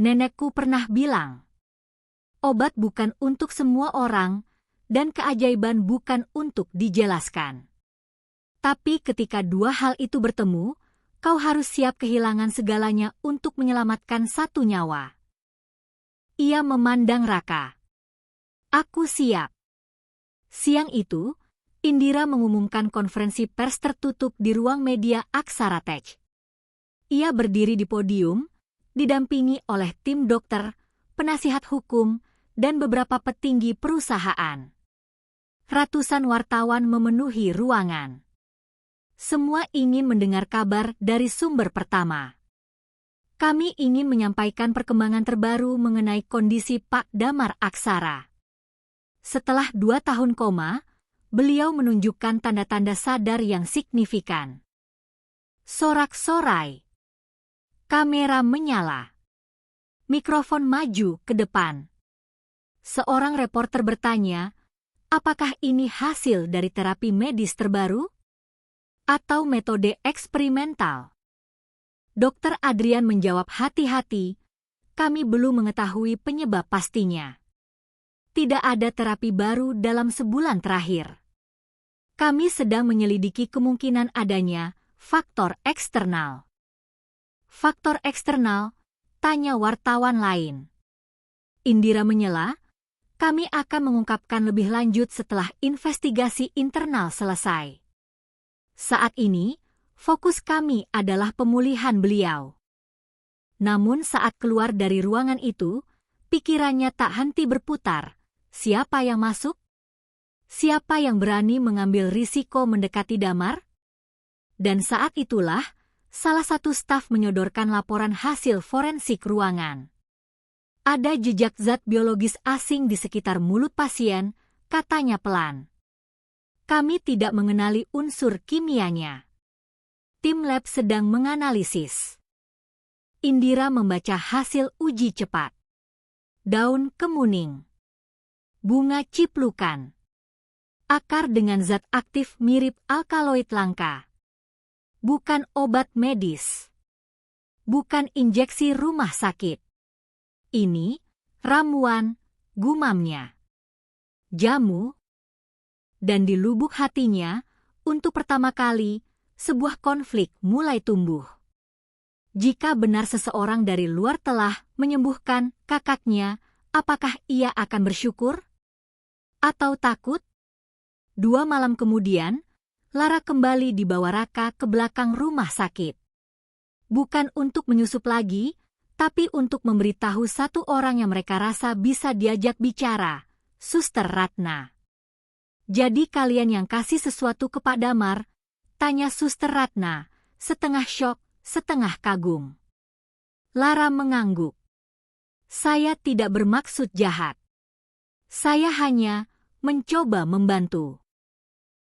nenekku pernah bilang, obat bukan untuk semua orang, dan keajaiban bukan untuk dijelaskan. Tapi ketika dua hal itu bertemu, kau harus siap kehilangan segalanya untuk menyelamatkan satu nyawa. Ia memandang Raka. Aku siap. Siang itu, Indira mengumumkan konferensi pers tertutup di ruang media Aksara Tech. Ia berdiri di podium, didampingi oleh tim dokter, penasihat hukum, dan beberapa petinggi perusahaan. Ratusan wartawan memenuhi ruangan. Semua ingin mendengar kabar dari sumber pertama. Kami ingin menyampaikan perkembangan terbaru mengenai kondisi Pak Damar Aksara. Setelah 2 tahun koma, beliau menunjukkan tanda-tanda sadar yang signifikan. Sorak-sorai. Kamera menyala. Mikrofon maju ke depan. Seorang reporter bertanya, apakah ini hasil dari terapi medis terbaru? Atau metode eksperimental? Dokter Adrian menjawab hati-hati, kami belum mengetahui penyebab pastinya. Tidak ada terapi baru dalam sebulan terakhir. Kami sedang menyelidiki kemungkinan adanya faktor eksternal. Faktor eksternal? Tanya wartawan lain. Indira menyela, kami akan mengungkapkan lebih lanjut setelah investigasi internal selesai. Saat ini, fokus kami adalah pemulihan beliau. Namun saat keluar dari ruangan itu, pikirannya tak henti berputar. Siapa yang masuk? Siapa yang berani mengambil risiko mendekati Damar? Dan saat itulah, salah satu staf menyodorkan laporan hasil forensik ruangan. Ada jejak zat biologis asing di sekitar mulut pasien, katanya pelan. Kami tidak mengenali unsur kimianya. Tim lab sedang menganalisis. Indira membaca hasil uji cepat. Daun kemuning. Bunga ciplukan. Akar dengan zat aktif mirip alkaloid langka. Bukan obat medis. Bukan injeksi rumah sakit. Ini ramuan, gumamnya. Jamu. Dan di lubuk hatinya, untuk pertama kali, sebuah konflik mulai tumbuh. Jika benar seseorang dari luar telah menyembuhkan kakaknya, apakah ia akan bersyukur? Atau takut? 2 malam kemudian, Lara kembali dibawa Raka ke belakang rumah sakit. Bukan untuk menyusup lagi, tapi untuk memberitahu satu orang yang mereka rasa bisa diajak bicara, Suster Ratna. Jadi kalian yang kasih sesuatu ke Pak Damar? Tanya Suster Ratna, setengah syok, setengah kagum. Lara mengangguk. Saya tidak bermaksud jahat. Saya hanya mencoba membantu.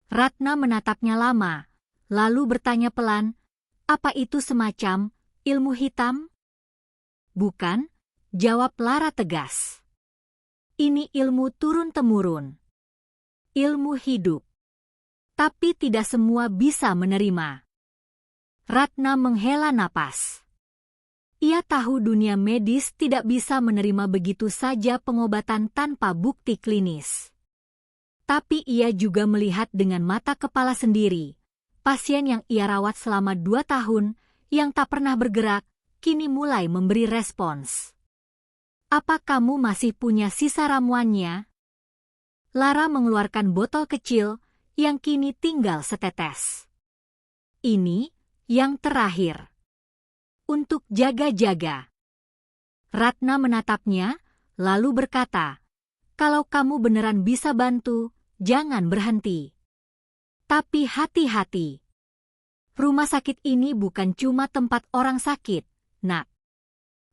Ratna menatapnya lama, lalu bertanya pelan, apa itu semacam ilmu hitam? Bukan, jawab Lara tegas. Ini ilmu turun-temurun. Ilmu hidup. Tapi tidak semua bisa menerima. Ratna menghela napas. Ia tahu dunia medis tidak bisa menerima begitu saja pengobatan tanpa bukti klinis. Tapi ia juga melihat dengan mata kepala sendiri, pasien yang ia rawat selama 2 tahun, yang tak pernah bergerak, kini mulai memberi respons. Apa kamu masih punya sisa ramuannya? Lara mengeluarkan botol kecil, yang kini tinggal setetes. Ini yang terakhir. Untuk jaga-jaga. Ratna menatapnya, lalu berkata, "Kalau kamu beneran bisa bantu, jangan berhenti. Tapi hati-hati. Rumah sakit ini bukan cuma tempat orang sakit, Nak.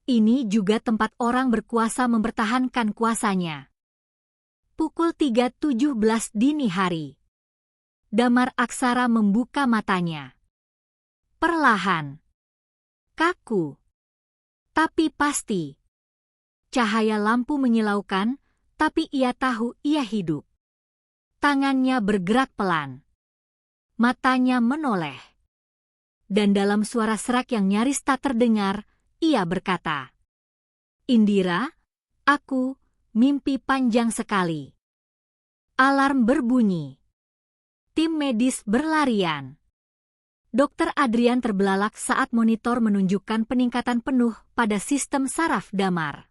Ini juga tempat orang berkuasa mempertahankan kuasanya." Pukul 3.17 dini hari. Damar Aksara membuka matanya. Perlahan. Kaku. Tapi pasti. Cahaya lampu menyilaukan, tapi ia tahu ia hidup. Tangannya bergerak pelan. Matanya menoleh. Dan dalam suara serak yang nyaris tak terdengar, ia berkata, "Indira, aku mimpi panjang sekali." Alarm berbunyi. Tim medis berlarian. Dokter Adrian terbelalak saat monitor menunjukkan peningkatan penuh pada sistem saraf damar.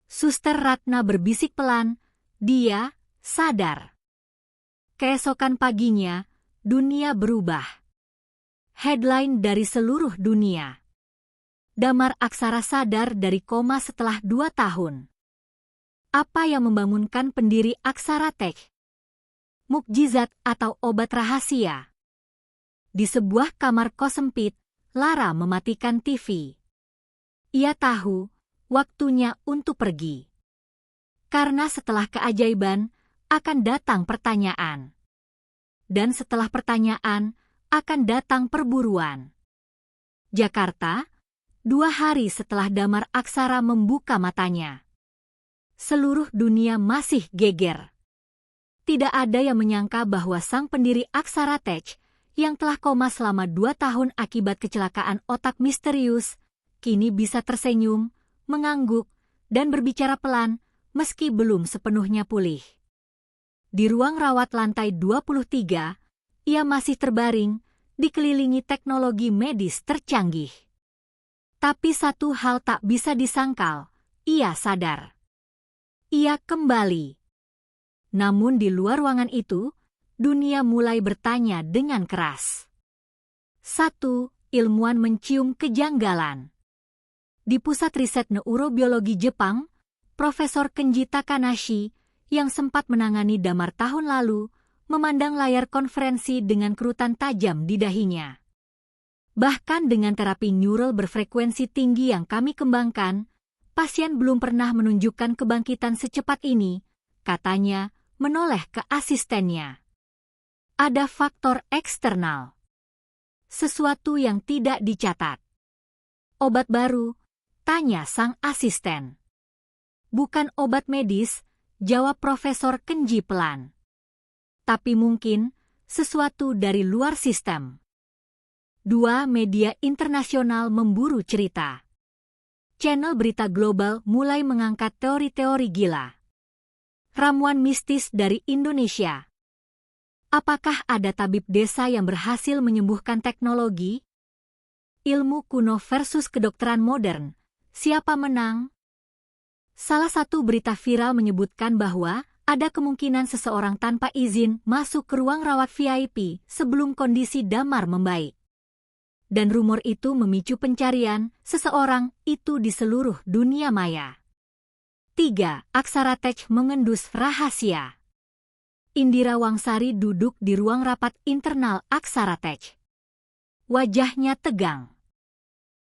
Suster Ratna berbisik pelan, "Dia sadar." Keesokan paginya, dunia berubah. Headline dari seluruh dunia. Damar Aksara sadar dari koma setelah 2 tahun. Apa yang membangunkan pendiri Aksara Tech? Mukjizat atau obat rahasia? Di sebuah kamar kos sempit, Lara mematikan TV. Ia tahu, waktunya untuk pergi. Karena setelah keajaiban, akan datang pertanyaan. Dan setelah pertanyaan, akan datang perburuan. Jakarta, 2 hari setelah Damar Aksara membuka matanya. Seluruh dunia masih geger. Tidak ada yang menyangka bahwa sang pendiri Aksara Tech, yang telah koma selama 2 tahun akibat kecelakaan otak misterius, kini bisa tersenyum, mengangguk, dan berbicara pelan, meski belum sepenuhnya pulih. Di ruang rawat lantai 23, ia masih terbaring, dikelilingi teknologi medis tercanggih. Tapi satu hal tak bisa disangkal, ia sadar. Ia kembali. Namun di luar ruangan itu, dunia mulai bertanya dengan keras. 1. Ilmuwan mencium kejanggalan. Di Pusat Riset Neurobiologi Jepang, Profesor Kenji Takanashi, yang sempat menangani Damar tahun lalu, memandang layar konferensi dengan kerutan tajam di dahinya. Bahkan dengan terapi neural berfrekuensi tinggi yang kami kembangkan, pasien belum pernah menunjukkan kebangkitan secepat ini, katanya, menoleh ke asistennya. Ada faktor eksternal. Sesuatu yang tidak dicatat. Obat baru? Tanya sang asisten. Bukan obat medis, jawab Profesor Kenji pelan. Tapi mungkin sesuatu dari luar sistem. 2. Media internasional memburu cerita. Channel berita global mulai mengangkat teori-teori gila. Ramuan mistis dari Indonesia. Apakah ada tabib desa yang berhasil menyembuhkan teknologi? Ilmu kuno versus kedokteran modern. Siapa menang? Salah satu berita viral menyebutkan bahwa ada kemungkinan seseorang tanpa izin masuk ke ruang rawat VIP sebelum kondisi Damar membaik. Dan rumor itu memicu pencarian seseorang itu di seluruh dunia maya. 3. Aksara Tech mengendus rahasia. Indira Wangsari duduk di ruang rapat internal Aksara Tech. Wajahnya tegang.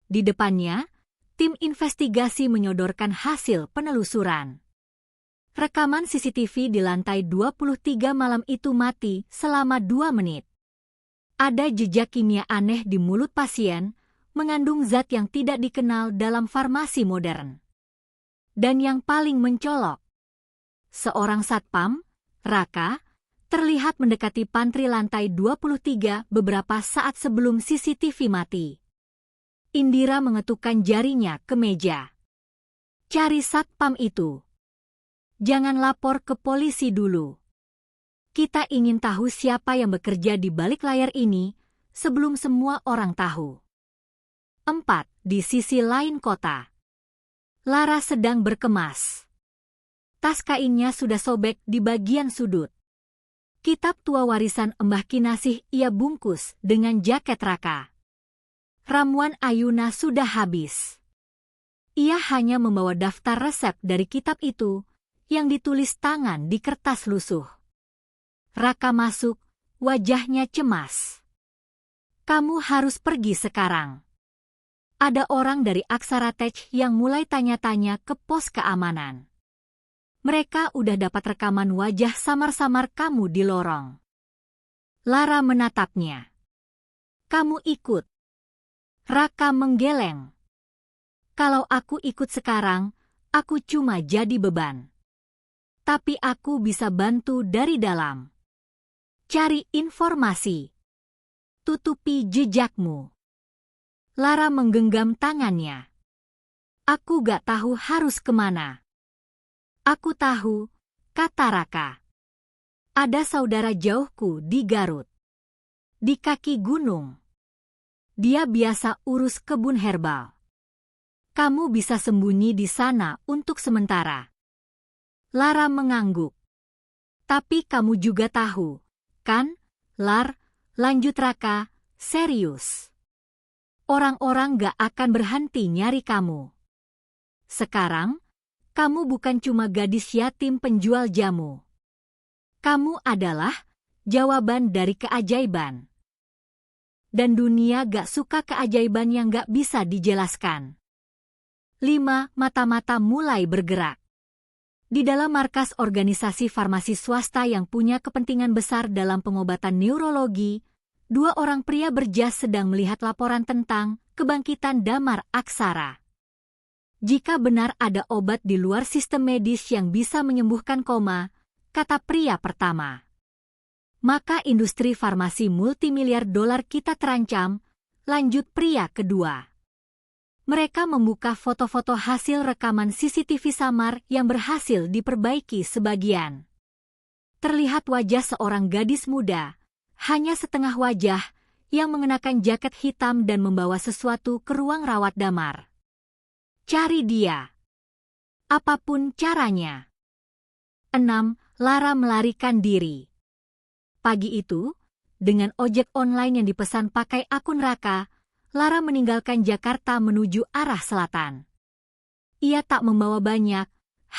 Di depannya, tim investigasi menyodorkan hasil penelusuran. Rekaman CCTV di lantai 23 malam itu mati selama 2 menit. Ada jejak kimia aneh di mulut pasien, mengandung zat yang tidak dikenal dalam farmasi modern. Dan yang paling mencolok, seorang satpam, Raka, terlihat mendekati pantry lantai 23 beberapa saat sebelum CCTV mati. Indira mengetukkan jarinya ke meja. Cari satpam itu. Jangan lapor ke polisi dulu. Kita ingin tahu siapa yang bekerja di balik layar ini sebelum semua orang tahu. 4. Di sisi lain kota. Lara sedang berkemas. Tas kainnya sudah sobek di bagian sudut. Kitab tua warisan Mbah Kinasih ia bungkus dengan jaket Raka. Ramuan Ayuna sudah habis. Ia hanya membawa daftar resep dari kitab itu, yang ditulis tangan di kertas lusuh. Raka masuk, wajahnya cemas. Kamu harus pergi sekarang. Ada orang dari Aksara Tech yang mulai tanya-tanya ke pos keamanan. Mereka udah dapat rekaman wajah samar-samar kamu di lorong. Lara menatapnya. Kamu ikut. Raka menggeleng. Kalau aku ikut sekarang, aku cuma jadi beban. Tapi aku bisa bantu dari dalam. Cari informasi. Tutupi jejakmu. Lara menggenggam tangannya. Aku gak tahu harus kemana. Aku tahu, kata Raka. Ada saudara jauhku di Garut. Di kaki gunung. Dia biasa urus kebun herbal. Kamu bisa sembunyi di sana untuk sementara. Lara mengangguk. Tapi kamu juga tahu, kan, Lar, lanjut Raka, serius. Orang-orang gak akan berhenti nyari kamu. Sekarang, kamu bukan cuma gadis yatim penjual jamu. Kamu adalah jawaban dari keajaiban. Dan dunia gak suka keajaiban yang gak bisa dijelaskan. 5. Mata-mata mulai bergerak. Di dalam markas organisasi farmasi swasta yang punya kepentingan besar dalam pengobatan neurologi, 2 orang pria berjas sedang melihat laporan tentang kebangkitan damar aksara. Jika benar ada obat di luar sistem medis yang bisa menyembuhkan koma, kata pria pertama, maka industri farmasi multimiliar dolar kita terancam, lanjut pria kedua. Mereka membuka foto-foto hasil rekaman CCTV samar yang berhasil diperbaiki sebagian. Terlihat wajah seorang gadis muda, hanya setengah wajah, yang mengenakan jaket hitam dan membawa sesuatu ke ruang rawat damar. Cari dia. Apapun caranya. 6. Lara melarikan diri. Pagi itu, dengan ojek online yang dipesan pakai akun Raka, Lara meninggalkan Jakarta menuju arah selatan. Ia tak membawa banyak,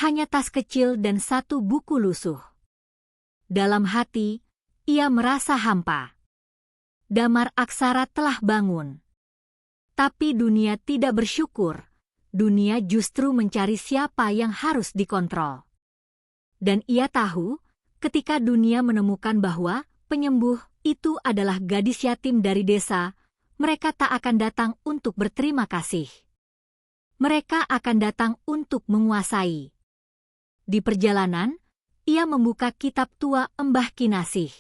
hanya tas kecil dan 1 buku lusuh. Dalam hati, ia merasa hampa. Damar aksara telah bangun. Tapi dunia tidak bersyukur, dunia justru mencari siapa yang harus dikontrol. Dan ia tahu, ketika dunia menemukan bahwa penyembuh itu adalah gadis yatim dari desa, mereka tak akan datang untuk berterima kasih. Mereka akan datang untuk menguasai. Di perjalanan, ia membuka kitab tua Mbah Kinasih.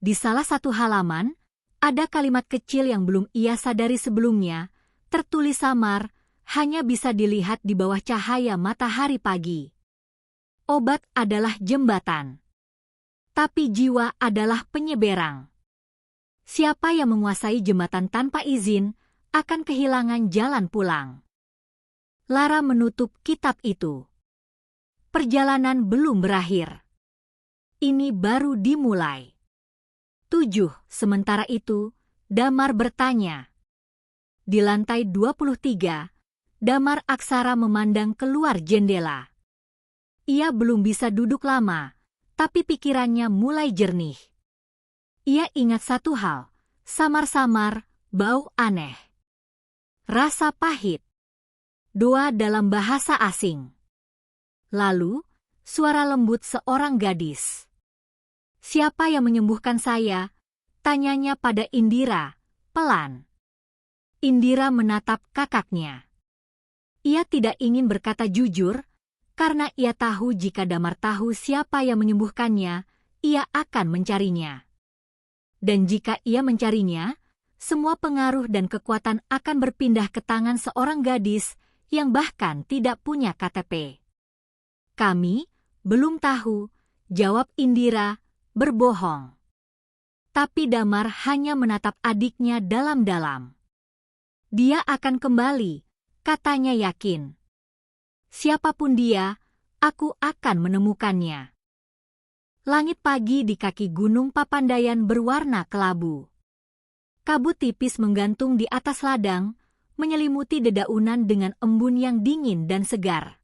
Di salah satu halaman, ada kalimat kecil yang belum ia sadari sebelumnya, tertulis samar, hanya bisa dilihat di bawah cahaya matahari pagi. Obat adalah jembatan. Tapi jiwa adalah penyeberang. Siapa yang menguasai jembatan tanpa izin, akan kehilangan jalan pulang. Lara menutup kitab itu. Perjalanan belum berakhir. Ini baru dimulai. 7. Sementara itu, Damar bertanya. Di lantai 23, Damar aksara memandang keluar jendela. Ia belum bisa duduk lama, tapi pikirannya mulai jernih. Ia ingat satu hal, samar-samar, bau aneh. Rasa pahit. Doa dalam bahasa asing. Lalu, suara lembut seorang gadis. Siapa yang menyembuhkan saya? Tanyanya pada Indira, pelan. Indira menatap kakaknya. Ia tidak ingin berkata jujur, karena ia tahu jika Damar tahu siapa yang menyembuhkannya, ia akan mencarinya. Dan jika ia mencarinya, semua pengaruh dan kekuatan akan berpindah ke tangan seorang gadis yang bahkan tidak punya KTP. Kami belum tahu, jawab Indira, berbohong. Tapi Damar hanya menatap adiknya dalam-dalam. Dia akan kembali, katanya yakin. Siapapun dia, aku akan menemukannya. Langit pagi di kaki Gunung Papandayan berwarna kelabu. Kabut tipis menggantung di atas ladang, menyelimuti dedaunan dengan embun yang dingin dan segar.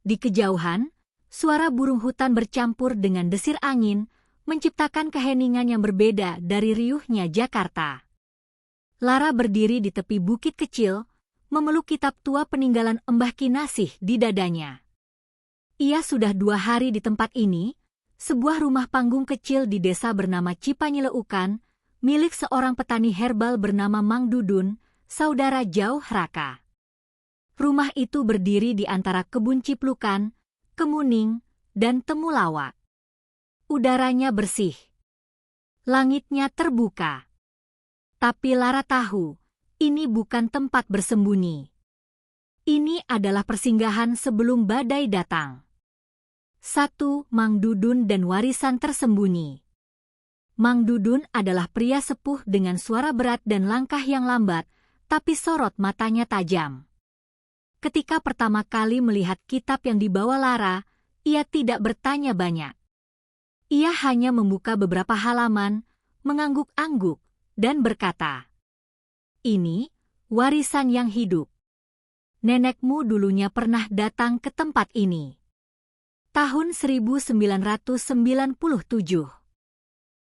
Di kejauhan, suara burung hutan bercampur dengan desir angin, menciptakan keheningan yang berbeda dari riuhnya Jakarta. Lara berdiri di tepi bukit kecil, memeluk kitab tua peninggalan Mbah Kinasih di dadanya. Ia sudah 2 hari di tempat ini, sebuah rumah panggung kecil di desa bernama Cipanyeleukan, milik seorang petani herbal bernama Mang Dudun, saudara jauh Raka. Rumah itu berdiri di antara kebun ciplukan, kemuning, dan temulawak. Udaranya bersih. Langitnya terbuka. Tapi Lara tahu, ini bukan tempat bersembunyi. Ini adalah persinggahan sebelum badai datang. 1. Mang Dudun dan warisan tersembunyi. Mang Dudun adalah pria sepuh dengan suara berat dan langkah yang lambat, tapi sorot matanya tajam. Ketika pertama kali melihat kitab yang dibawa Lara, ia tidak bertanya banyak. Ia hanya membuka beberapa halaman, mengangguk-angguk, dan berkata, "Ini warisan yang hidup. Nenekmu dulunya pernah datang ke tempat ini. Tahun 1997.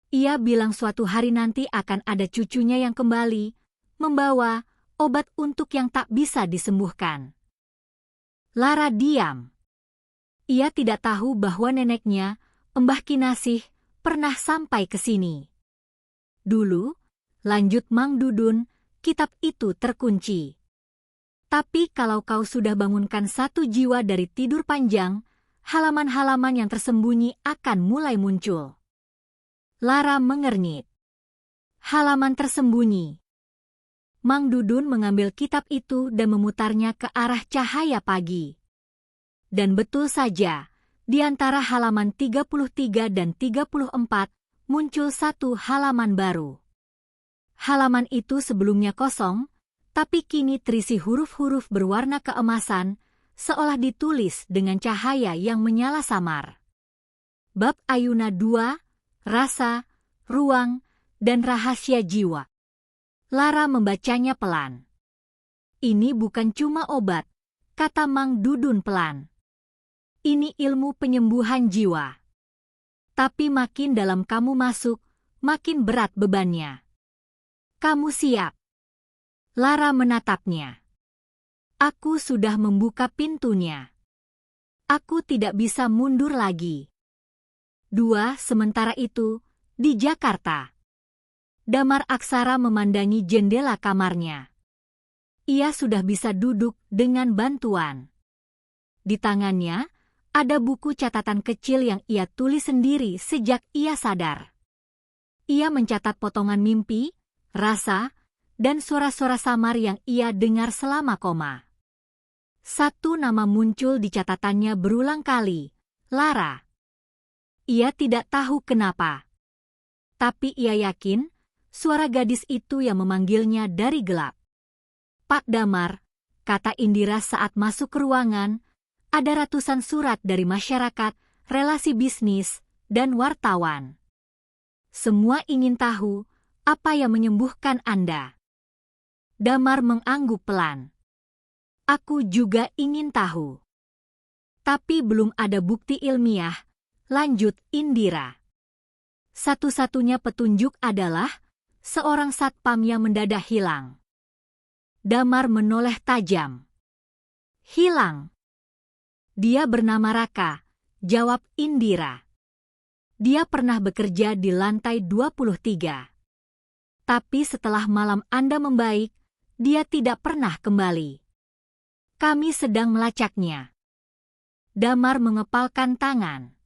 Ia bilang suatu hari nanti akan ada cucunya yang kembali, membawa obat untuk yang tak bisa disembuhkan." Lara diam. Ia tidak tahu bahwa neneknya, Mbah Kinasih, pernah sampai ke sini. Dulu, lanjut Mang Dudun, kitab itu terkunci. Tapi kalau kau sudah bangunkan satu jiwa dari tidur panjang, halaman-halaman yang tersembunyi akan mulai muncul. Lara mengernyit. Halaman tersembunyi. Mang Dudun mengambil kitab itu dan memutarnya ke arah cahaya pagi. Dan betul saja, di antara halaman 33 dan 34, muncul satu halaman baru. Halaman itu sebelumnya kosong, tapi kini terisi huruf-huruf berwarna keemasan, seolah ditulis dengan cahaya yang menyala samar. Bab Ayuna 2, Rasa, Ruang, dan Rahasia Jiwa. Lara membacanya pelan. "Ini bukan cuma obat," kata Mang Dudun pelan. "Ini ilmu penyembuhan jiwa. Tapi makin dalam kamu masuk, makin berat bebannya. Kamu siap?" Lara menatapnya. "Aku sudah membuka pintunya. Aku tidak bisa mundur lagi." 2. Sementara itu, di Jakarta. Damar Aksara memandangi jendela kamarnya. Ia sudah bisa duduk dengan bantuan. Di tangannya, ada buku catatan kecil yang ia tulis sendiri sejak ia sadar. Ia mencatat potongan mimpi, rasa, dan suara-suara samar yang ia dengar selama koma. Satu nama muncul di catatannya berulang kali, Lara. Ia tidak tahu kenapa. Tapi ia yakin, suara gadis itu yang memanggilnya dari gelap. "Pak Damar," kata Indira saat masuk ke ruangan, "ada ratusan surat dari masyarakat, relasi bisnis, dan wartawan. Semua ingin tahu apa yang menyembuhkan Anda." Damar mengangguk pelan. "Aku juga ingin tahu. Tapi belum ada bukti ilmiah," lanjut Indira. "Satu-satunya petunjuk adalah seorang satpam yang mendadak hilang." Damar menoleh tajam. "Hilang? Dia bernama Raka," jawab Indira. "Dia pernah bekerja di lantai 23. Tapi setelah malam Anda membaik, dia tidak pernah kembali. Kami sedang melacaknya." Damar mengepalkan tangan.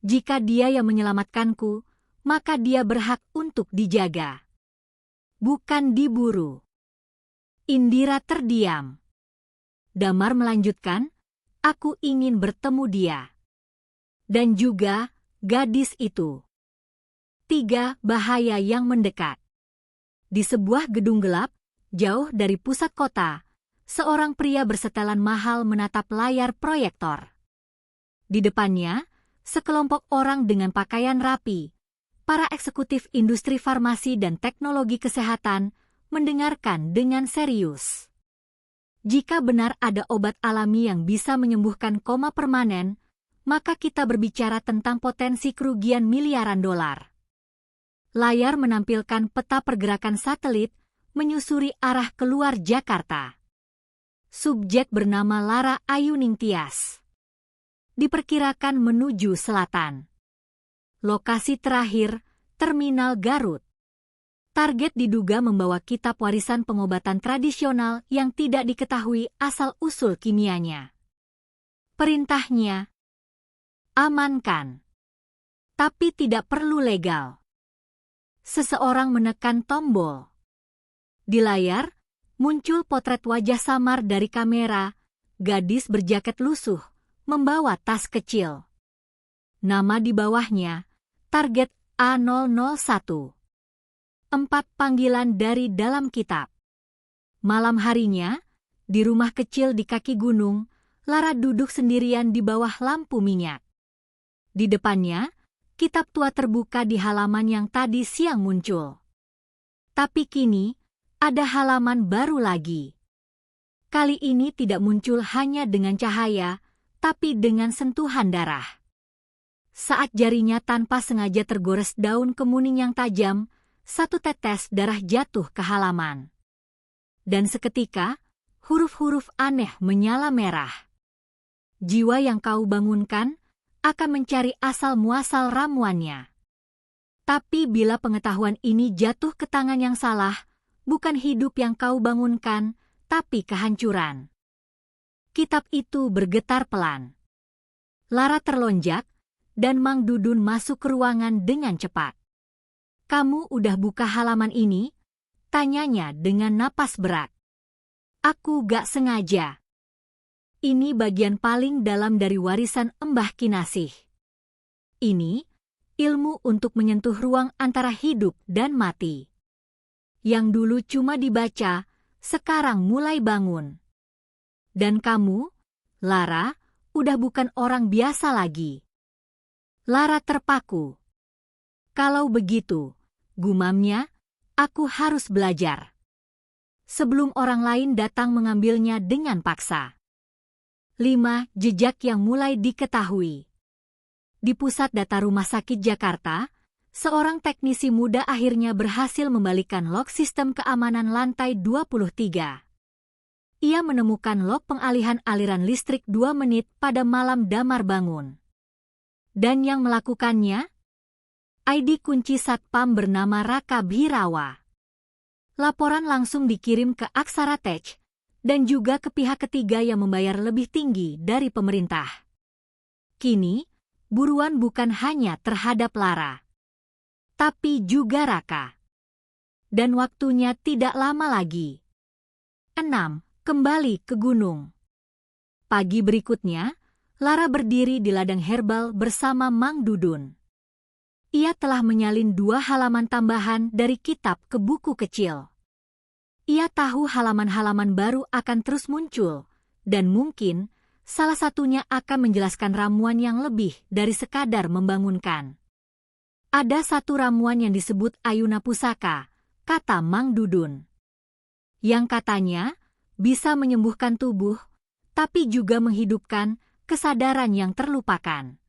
"Jika dia yang menyelamatkanku, maka dia berhak untuk dijaga, bukan diburu." Indira terdiam. Damar melanjutkan, "Aku ingin bertemu dia. Dan juga gadis itu." 3. Bahaya yang mendekat. Di sebuah gedung gelap, jauh dari pusat kota, seorang pria bersetelan mahal menatap layar proyektor. Di depannya, sekelompok orang dengan pakaian rapi, para eksekutif industri farmasi dan teknologi kesehatan, mendengarkan dengan serius. Jika benar ada obat alami yang bisa menyembuhkan koma permanen, maka kita berbicara tentang potensi kerugian miliaran dolar. Layar menampilkan peta pergerakan satelit menyusuri arah keluar Jakarta. Subjek bernama Lara Ayuning Tias. Diperkirakan menuju selatan. Lokasi terakhir, Terminal Garut. Target diduga membawa kitab warisan pengobatan tradisional yang tidak diketahui asal-usul kimianya. Perintahnya, amankan. Tapi tidak perlu legal. Seseorang menekan tombol. Di layar, muncul potret wajah samar dari kamera, gadis berjaket lusuh, membawa tas kecil. Nama di bawahnya, target A001. 4 panggilan dari dalam kitab. Malam harinya, di rumah kecil di kaki gunung, Lara duduk sendirian di bawah lampu minyak. Di depannya, kitab tua terbuka di halaman yang tadi siang muncul. Tapi kini, ada halaman baru lagi. Kali ini tidak muncul hanya dengan cahaya, tapi dengan sentuhan darah. Saat jarinya tanpa sengaja tergores daun kemuning yang tajam, satu tetes darah jatuh ke halaman. Dan seketika, huruf-huruf aneh menyala merah. Jiwa yang kau bangunkan akan mencari asal-muasal ramuannya. Tapi bila pengetahuan ini jatuh ke tangan yang salah, bukan hidup yang kau bangunkan, tapi kehancuran. Kitab itu bergetar pelan. Lara terlonjak, dan Mang Dudun masuk ke ruangan dengan cepat. Kamu udah buka halaman ini? Tanyanya dengan napas berat. Aku gak sengaja. Ini bagian paling dalam dari warisan Mbah Kinasih. Ini, ilmu untuk menyentuh ruang antara hidup dan mati. Yang dulu cuma dibaca, sekarang mulai bangun. Dan kamu, Lara, udah bukan orang biasa lagi. Lara terpaku. Kalau begitu, gumamnya, aku harus belajar. Sebelum orang lain datang mengambilnya dengan paksa. 5. Jejak yang mulai diketahui. Di pusat data Rumah Sakit Jakarta, seorang teknisi muda akhirnya berhasil membalikkan log sistem keamanan lantai 23. Ia menemukan log pengalihan aliran listrik 2 menit pada malam damar bangun. Dan yang melakukannya? ID kunci satpam bernama Raka Bhirawa. Laporan langsung dikirim ke Aksara Tech dan juga ke pihak ketiga yang membayar lebih tinggi dari pemerintah. Kini, buruan bukan hanya terhadap Lara, tapi juga Raka. Dan waktunya tidak lama lagi. 6. Kembali ke gunung. Pagi berikutnya, Lara berdiri di ladang herbal bersama Mang Dudun. Ia telah menyalin 2 halaman tambahan dari kitab ke buku kecil. Ia tahu halaman-halaman baru akan terus muncul, dan mungkin salah satunya akan menjelaskan ramuan yang lebih dari sekadar membangunkan. Ada satu ramuan yang disebut Ayuna Pusaka, kata Mang Dudun. Yang katanya bisa menyembuhkan tubuh, tapi juga menghidupkan kesadaran yang terlupakan.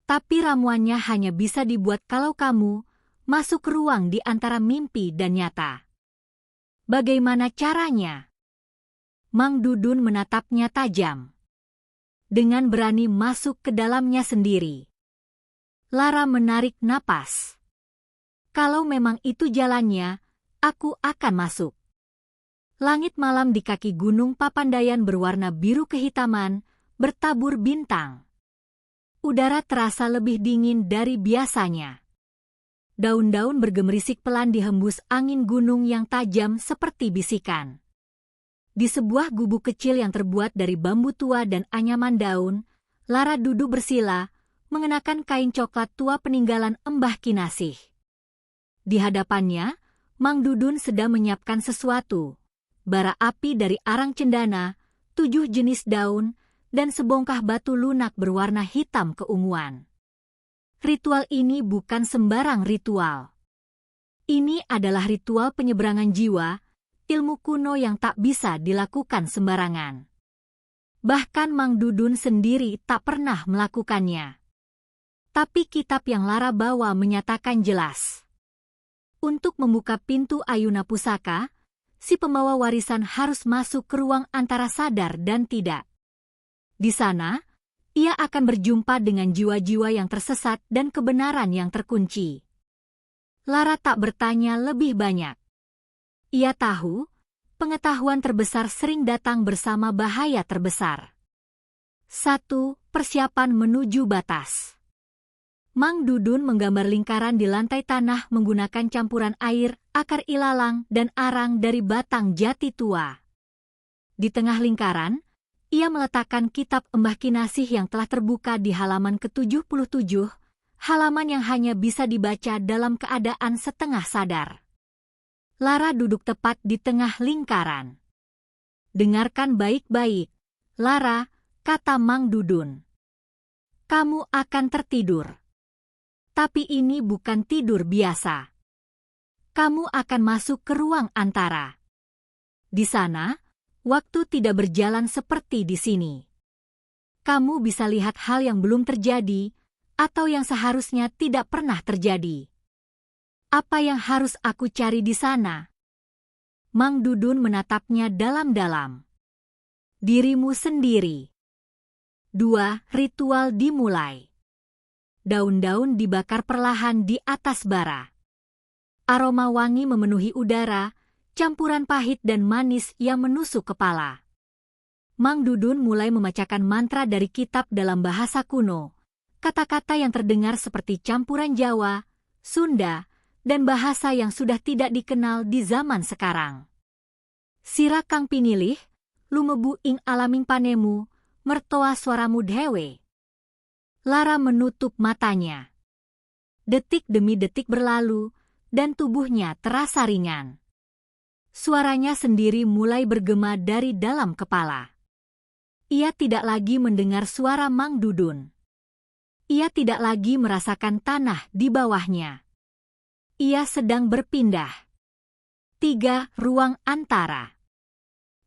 Tapi ramuannya hanya bisa dibuat kalau kamu masuk ke ruang di antara mimpi dan nyata. Bagaimana caranya? Mang Dudun menatapnya tajam. Dengan berani masuk ke dalamnya sendiri. Lara menarik napas. Kalau memang itu jalannya, aku akan masuk. Langit malam di kaki Gunung Papandayan berwarna biru kehitaman, bertabur bintang. Udara terasa lebih dingin dari biasanya. Daun-daun bergemerisik pelan dihembus angin gunung yang tajam seperti bisikan. Di sebuah gubuk kecil yang terbuat dari bambu tua dan anyaman daun, Lara duduk bersila, mengenakan kain coklat tua peninggalan Mbah Kinasih. Di hadapannya, Mang Dudun sedang menyiapkan sesuatu, bara api dari arang cendana, 7 jenis daun, dan sebongkah batu lunak berwarna hitam keunguan. Ritual ini bukan sembarang ritual. Ini adalah ritual penyeberangan jiwa, ilmu kuno yang tak bisa dilakukan sembarangan. Bahkan Mang Dudun sendiri tak pernah melakukannya. Tapi kitab yang Lara bawa menyatakan jelas. Untuk membuka pintu ayuna pusaka, si pembawa warisan harus masuk ke ruang antara sadar dan tidak. Di sana, ia akan berjumpa dengan jiwa-jiwa yang tersesat dan kebenaran yang terkunci. Lara tak bertanya lebih banyak. Ia tahu, pengetahuan terbesar sering datang bersama bahaya terbesar. 1. Persiapan menuju batas. Mang Dudun menggambar lingkaran di lantai tanah menggunakan campuran air, akar ilalang, dan arang dari batang jati tua. Di tengah lingkaran, ia meletakkan kitab Embah Kinasih yang telah terbuka di halaman ke-77, halaman yang hanya bisa dibaca dalam keadaan setengah sadar. Lara duduk tepat di tengah lingkaran. Dengarkan baik-baik, Lara, kata Mang Dudun. Kamu akan tertidur. Tapi ini bukan tidur biasa. Kamu akan masuk ke ruang antara. Di sana, waktu tidak berjalan seperti di sini. Kamu bisa lihat hal yang belum terjadi, atau yang seharusnya tidak pernah terjadi. Apa yang harus aku cari di sana? Mang Dudun menatapnya dalam-dalam. Dirimu sendiri. 2. Ritual dimulai. Daun-daun dibakar perlahan di atas bara. Aroma wangi memenuhi udara, campuran pahit dan manis yang menusuk kepala. Mang Dudun mulai membacakan mantra dari kitab dalam bahasa kuno. Kata-kata yang terdengar seperti campuran Jawa, Sunda, dan bahasa yang sudah tidak dikenal di zaman sekarang. Sira kang pinilih, lumebu ing alaming panemu, mertoa suaramu dhewe. Lara menutup matanya. Detik demi detik berlalu, dan tubuhnya terasa ringan. Suaranya sendiri mulai bergema dari dalam kepala. Ia tidak lagi mendengar suara Mang Dudun. Ia tidak lagi merasakan tanah di bawahnya. Ia sedang berpindah. 3. Ruang antara.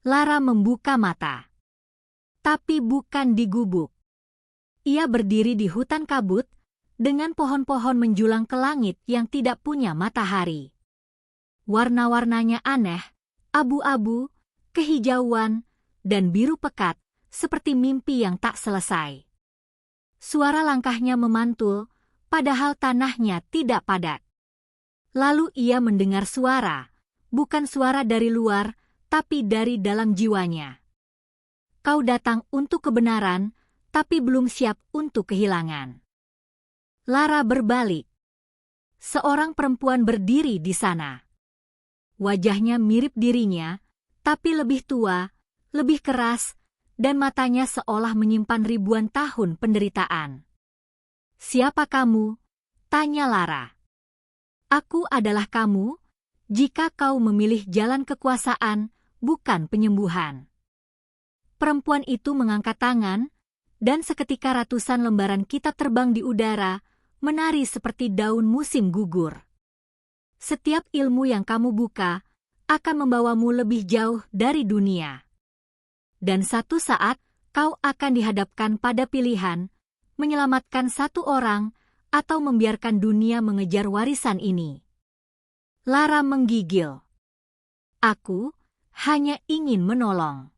Lara membuka mata. Tapi bukan di gubuk. Ia berdiri di hutan kabut, dengan pohon-pohon menjulang ke langit yang tidak punya matahari. Warna-warnanya aneh, abu-abu, kehijauan, dan biru pekat, seperti mimpi yang tak selesai. Suara langkahnya memantul, padahal tanahnya tidak padat. Lalu ia mendengar suara, bukan suara dari luar, tapi dari dalam jiwanya. Kau datang untuk kebenaran, tapi belum siap untuk kehilangan. Lara berbalik. Seorang perempuan berdiri di sana. Wajahnya mirip dirinya, tapi lebih tua, lebih keras, dan matanya seolah menyimpan ribuan tahun penderitaan. Siapa kamu? Tanya Lara. Aku adalah kamu, jika kau memilih jalan kekuasaan, bukan penyembuhan. Perempuan itu mengangkat tangan, dan seketika ratusan lembaran kitab terbang di udara, menari seperti daun musim gugur. Setiap ilmu yang kamu buka, akan membawamu lebih jauh dari dunia. Dan satu saat, kau akan dihadapkan pada pilihan, menyelamatkan satu orang, atau membiarkan dunia mengejar warisan ini. Lara menggigil. Aku hanya ingin menolong.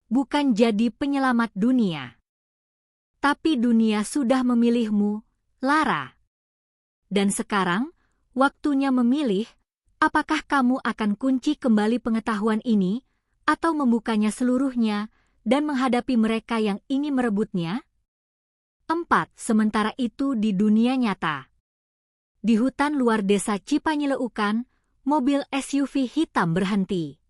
Bukan jadi penyelamat dunia. Tapi dunia sudah memilihmu, Lara. Dan sekarang, waktunya memilih, apakah kamu akan kunci kembali pengetahuan ini, atau membukanya seluruhnya, dan menghadapi mereka yang ingin merebutnya? 4. Sementara itu di dunia nyata. Di hutan luar desa Cipanyeleukan, mobil SUV hitam berhenti.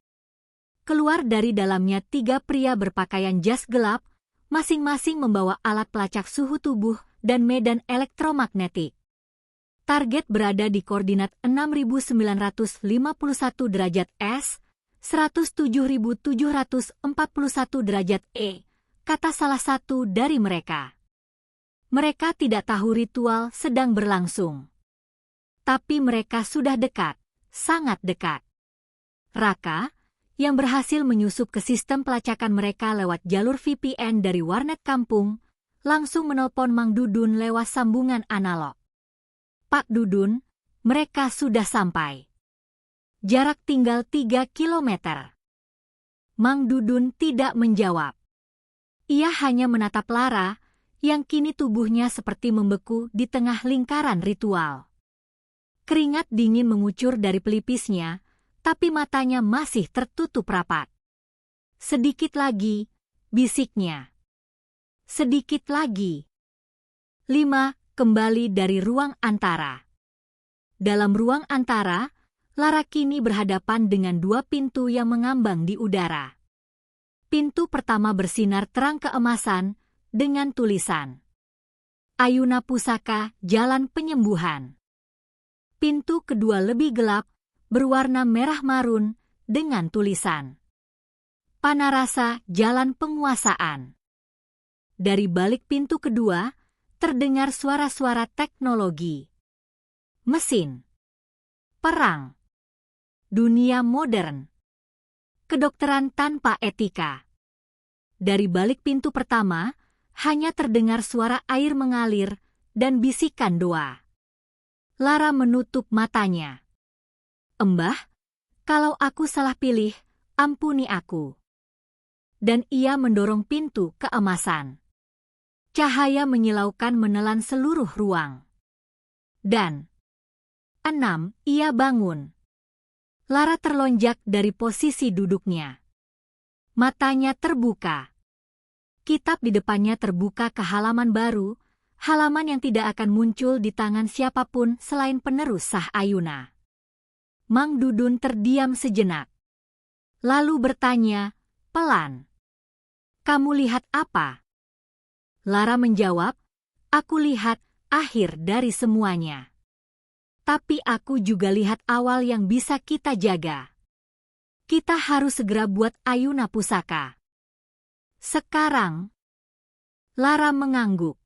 Keluar dari dalamnya 3 pria berpakaian jas gelap, masing-masing membawa alat pelacak suhu tubuh dan medan elektromagnetik. Target berada di koordinat 6.951 derajat S, 107.741 derajat E, kata salah satu dari mereka. Mereka tidak tahu ritual sedang berlangsung. Tapi mereka sudah dekat, sangat dekat. Raka, yang berhasil menyusup ke sistem pelacakan mereka lewat jalur VPN dari warnet kampung, langsung menelpon Mang Dudun lewat sambungan analog. Pak Dudun, mereka sudah sampai. Jarak tinggal 3 kilometer. Mang Dudun tidak menjawab. Ia hanya menatap Lara, yang kini tubuhnya seperti membeku di tengah lingkaran ritual. Keringat dingin mengucur dari pelipisnya, tapi matanya masih tertutup rapat. Sedikit lagi, bisiknya. Sedikit lagi. 5. Kembali dari ruang antara. Dalam ruang antara, Lara kini berhadapan dengan 2 pintu yang mengambang di udara. Pintu pertama bersinar terang keemasan dengan tulisan Ayuna Pusaka Jalan Penyembuhan. Pintu kedua lebih gelap, berwarna merah marun dengan tulisan Panarasa Jalan Penguasaan. Dari balik pintu kedua, terdengar suara-suara teknologi. Mesin. Perang. Dunia modern. Kedokteran tanpa etika. Dari balik pintu pertama, hanya terdengar suara air mengalir dan bisikan doa. Lara menutup matanya. Mbah, kalau aku salah pilih, ampuni aku. Dan ia mendorong pintu keemasan. Cahaya menyilaukan menelan seluruh ruang. Dan 6. Ia bangun. Lara terlonjak dari posisi duduknya. Matanya terbuka. Kitab di depannya terbuka ke halaman baru, halaman yang tidak akan muncul di tangan siapapun selain penerus sah Ayuna. Mang Dudun terdiam sejenak. Lalu bertanya, pelan. Kamu lihat apa? Lara menjawab, aku lihat akhir dari semuanya. Tapi aku juga lihat awal yang bisa kita jaga. Kita harus segera buat Ayuna Pusaka. Sekarang. Lara mengangguk.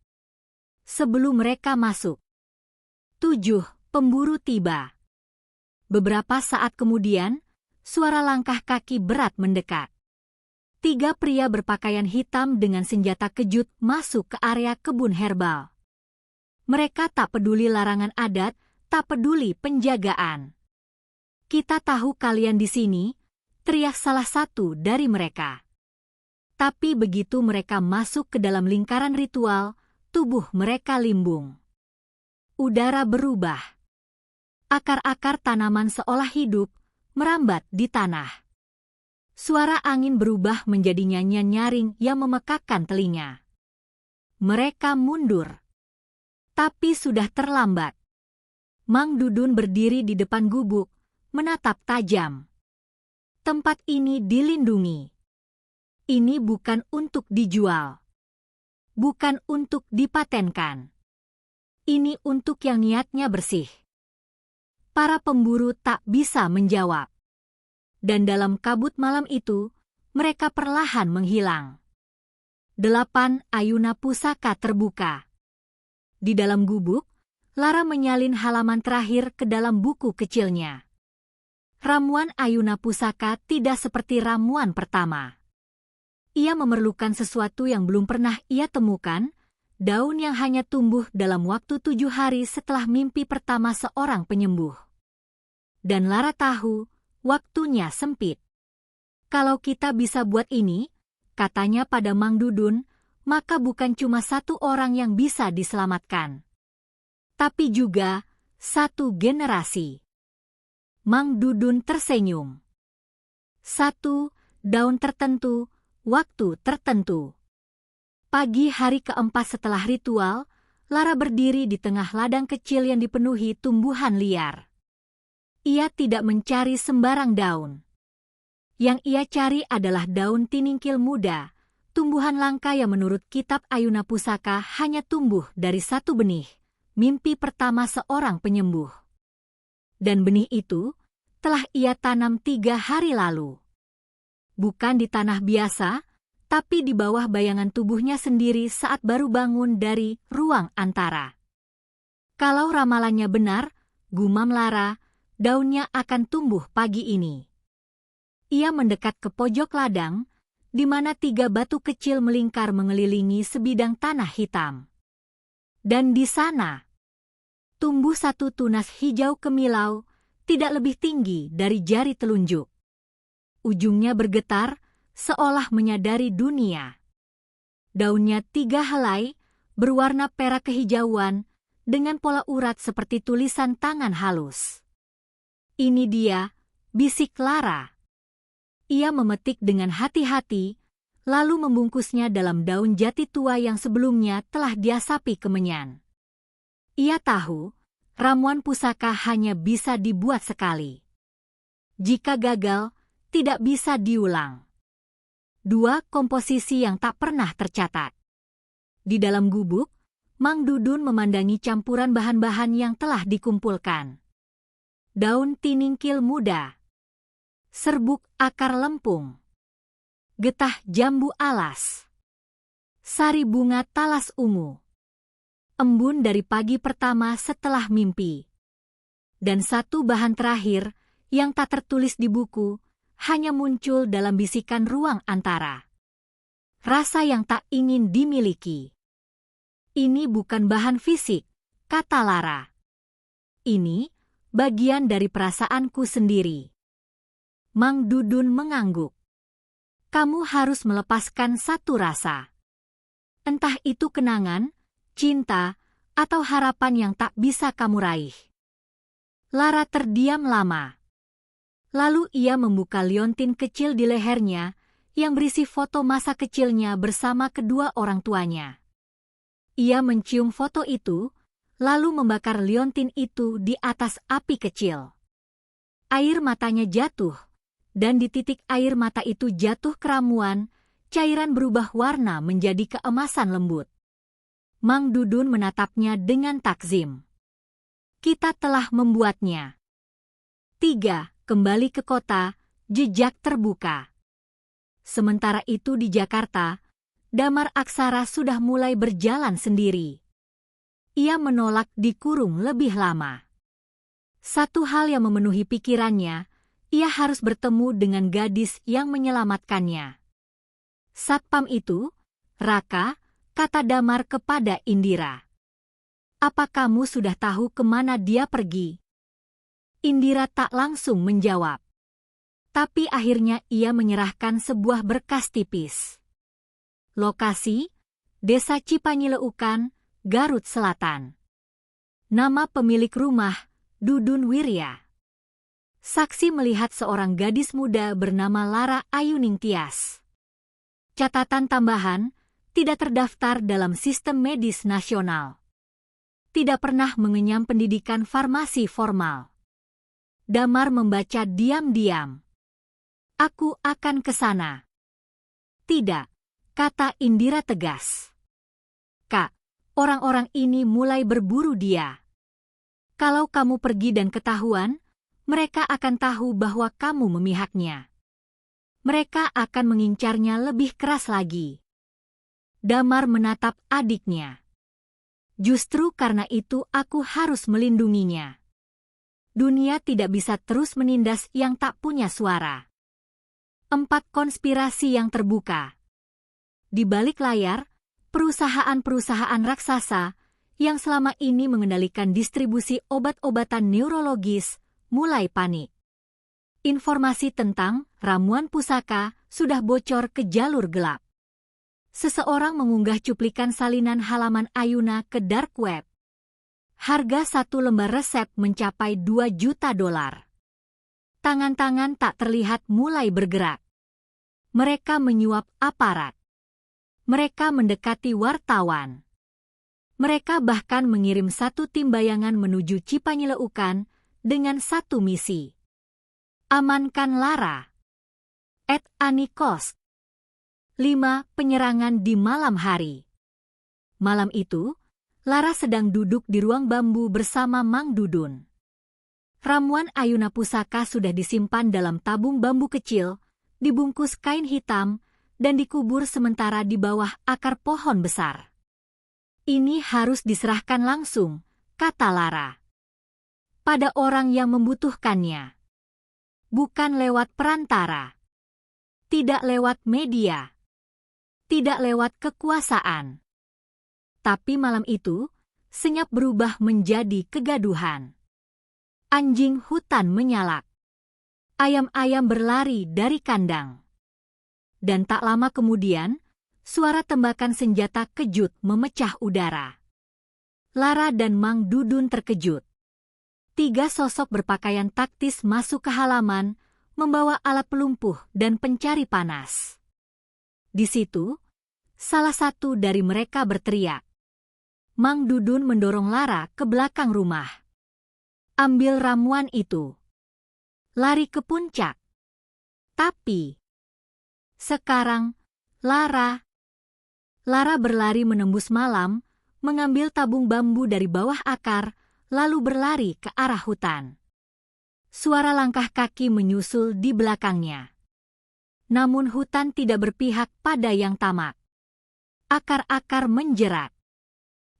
Sebelum mereka masuk. 7. Pemburu tiba. Beberapa saat kemudian, suara langkah kaki berat mendekat. 3 pria berpakaian hitam dengan senjata kejut masuk ke area kebun herbal. Mereka tak peduli larangan adat, tak peduli penjagaan. Kita tahu kalian di sini, teriak salah satu dari mereka. Tapi begitu mereka masuk ke dalam lingkaran ritual, tubuh mereka limbung. Udara berubah. Akar-akar tanaman seolah hidup, merambat di tanah. Suara angin berubah menjadi nyanyian nyaring yang memekakkan telinga. Mereka mundur. Tapi sudah terlambat. Mang Dudun berdiri di depan gubuk, menatap tajam. Tempat ini dilindungi. Ini bukan untuk dijual. Bukan untuk dipatenkan. Ini untuk yang niatnya bersih. Para pemburu tak bisa menjawab. Dan dalam kabut malam itu, mereka perlahan menghilang. 8. Ayuna Pusaka terbuka. Di dalam gubuk, Lara menyalin halaman terakhir ke dalam buku kecilnya. Ramuan Ayuna Pusaka tidak seperti ramuan pertama. Ia memerlukan sesuatu yang belum pernah ia temukan, daun yang hanya tumbuh dalam waktu 7 hari setelah mimpi pertama seorang penyembuh. Dan Lara tahu, waktunya sempit. Kalau kita bisa buat ini, katanya pada Mang Dudun, maka bukan cuma 1 orang yang bisa diselamatkan. Tapi juga 1 generasi. Mang Dudun tersenyum. 1. Daun tertentu, waktu tertentu. Pagi hari keempat setelah ritual, Lara berdiri di tengah ladang kecil yang dipenuhi tumbuhan liar. Ia tidak mencari sembarang daun. Yang ia cari adalah daun tiningkil muda, tumbuhan langka yang menurut kitab Ayuna Pusaka hanya tumbuh dari 1 benih, mimpi pertama seorang penyembuh. Dan benih itu telah ia tanam 3 hari lalu. Bukan di tanah biasa, tapi di bawah bayangan tubuhnya sendiri saat baru bangun dari ruang antara. Kalau ramalannya benar, gumam Lara, daunnya akan tumbuh pagi ini. Ia mendekat ke pojok ladang, di mana 3 batu kecil melingkar mengelilingi sebidang tanah hitam. Dan di sana, tumbuh satu tunas hijau kemilau, tidak lebih tinggi dari jari telunjuk. Ujungnya bergetar, seolah menyadari dunia. Daunnya 3 helai, berwarna perak kehijauan, dengan pola urat seperti tulisan tangan halus. Ini dia, bisik Lara. Ia memetik dengan hati-hati, lalu membungkusnya dalam daun jati tua yang sebelumnya telah dia sapi kemenyan. Ia tahu, ramuan pusaka hanya bisa dibuat sekali. Jika gagal, tidak bisa diulang. 2 komposisi yang tak pernah tercatat. Di dalam gubuk, Mang Dudun memandangi campuran bahan-bahan yang telah dikumpulkan. Daun tiningkil muda, serbuk akar lempung, getah jambu alas, sari bunga talas ungu, embun dari pagi pertama setelah mimpi. Dan satu bahan terakhir yang tak tertulis di buku, hanya muncul dalam bisikan ruang antara. Rasa yang tak ingin dimiliki. Ini bukan bahan fisik, kata Lara. Ini bagian dari perasaanku sendiri. Mang Dudun mengangguk. Kamu harus melepaskan satu rasa. Entah itu kenangan, cinta, atau harapan yang tak bisa kamu raih. Lara terdiam lama. Lalu ia membuka liontin kecil di lehernya yang berisi foto masa kecilnya bersama kedua orang tuanya. Ia mencium foto itu, lalu membakar liontin itu di atas api kecil. Air matanya jatuh, dan di titik air mata itu jatuh keramuan, cairan berubah warna menjadi keemasan lembut. Mang Dudun menatapnya dengan takzim. Kita telah membuatnya. 3. Kembali ke kota, jejak terbuka. Sementara itu di Jakarta, Damar Aksara sudah mulai berjalan sendiri. Ia menolak dikurung lebih lama. Satu hal yang memenuhi pikirannya, ia harus bertemu dengan gadis yang menyelamatkannya. Satpam itu, Raka, kata Damar kepada Indira. Apa kamu sudah tahu kemana dia pergi? Indira tak langsung menjawab. Tapi akhirnya ia menyerahkan sebuah berkas tipis. Lokasi, Desa Cipanyileukan, Garut Selatan. Nama pemilik rumah, Dudun Wirya. Saksi melihat seorang gadis muda bernama Lara Ayuning Tias. Catatan tambahan, tidak terdaftar dalam sistem medis nasional. Tidak pernah mengenyam pendidikan farmasi formal. Damar membaca diam-diam. Aku akan ke sana. Tidak, kata Indira tegas. Kak, orang-orang ini mulai berburu dia. Kalau kamu pergi dan ketahuan, mereka akan tahu bahwa kamu memihaknya. Mereka akan mengincarnya lebih keras lagi. Damar menatap adiknya. Justru karena itu aku harus melindunginya. Dunia tidak bisa terus menindas yang tak punya suara. 4 konspirasi yang terbuka. Di balik layar, perusahaan-perusahaan raksasa yang selama ini mengendalikan distribusi obat-obatan neurologis mulai panik. Informasi tentang ramuan pusaka sudah bocor ke jalur gelap. Seseorang mengunggah cuplikan salinan halaman Ayuna ke dark web. Harga satu lembar resep mencapai $2 juta. Tangan-tangan tak terlihat mulai bergerak. Mereka menyuap aparat. Mereka mendekati wartawan. Mereka bahkan mengirim satu tim bayangan menuju Cipanyileukan dengan satu misi. Amankan Lara. @Anikos. 5. Penyerangan di malam hari. Malam itu, Lara sedang duduk di ruang bambu bersama Mang Dudun. Ramuan Ayuna Pusaka sudah disimpan dalam tabung bambu kecil, dibungkus kain hitam, dan dikubur sementara di bawah akar pohon besar. Ini harus diserahkan langsung, kata Lara. pada orang yang membutuhkannya. Bukan lewat perantara. Tidak lewat media. Tidak lewat kekuasaan. Tapi malam itu, senyap berubah menjadi kegaduhan. Anjing hutan menyalak. Ayam-ayam berlari dari kandang. Dan tak lama kemudian, suara tembakan senjata kejut memecah udara. Lara dan Mang Dudun terkejut. 3 sosok berpakaian taktis masuk ke halaman, membawa alat pelumpuh dan pencari panas. Di situ, salah satu dari mereka berteriak. Mang Dudun mendorong Lara ke belakang rumah. Ambil ramuan itu. Lari ke puncak. Tapi sekarang, Lara berlari menembus malam, mengambil tabung bambu dari bawah akar, lalu berlari ke arah hutan. Suara langkah kaki menyusul di belakangnya. Namun hutan tidak berpihak pada yang tamak. Akar-akar menjerat.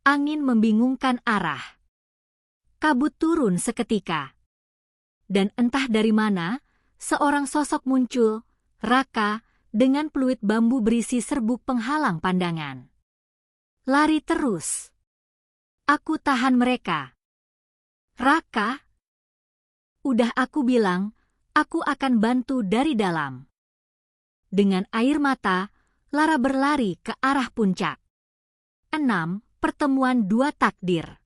Angin membingungkan arah. Kabut turun seketika. Dan entah dari mana, seorang sosok muncul, Raka, dengan peluit bambu berisi serbuk penghalang pandangan. Lari terus. Aku tahan mereka. Raka? Udah aku bilang, aku akan bantu dari dalam. Dengan air mata, Lara berlari ke arah puncak. 6. Pertemuan 2 takdir.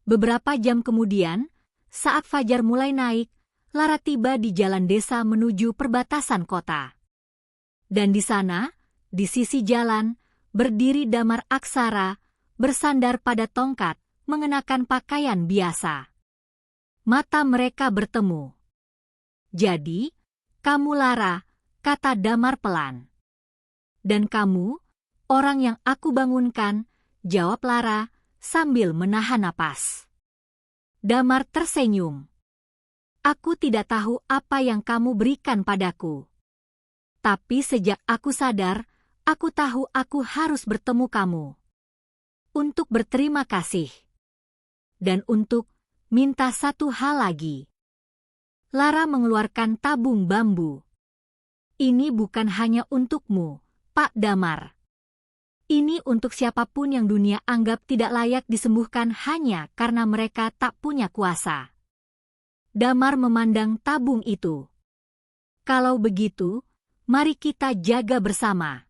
Beberapa jam kemudian, saat fajar mulai naik, Lara tiba di jalan desa menuju perbatasan kota. Dan di sana, di sisi jalan, berdiri Damar Aksara, bersandar pada tongkat, mengenakan pakaian biasa. Mata mereka bertemu. Jadi, kamu Lara, kata Damar pelan. Dan kamu, orang yang aku bangunkan, jawab Lara, sambil menahan napas. Damar tersenyum. Aku tidak tahu apa yang kamu berikan padaku. Tapi sejak aku sadar, aku tahu aku harus bertemu kamu. Untuk berterima kasih. Dan untuk minta satu hal lagi. Lara mengeluarkan tabung bambu. Ini bukan hanya untukmu, Pak Damar. Ini untuk siapapun yang dunia anggap tidak layak disembuhkan hanya karena mereka tak punya kuasa. Damar memandang tabung itu. Kalau begitu, mari kita jaga bersama.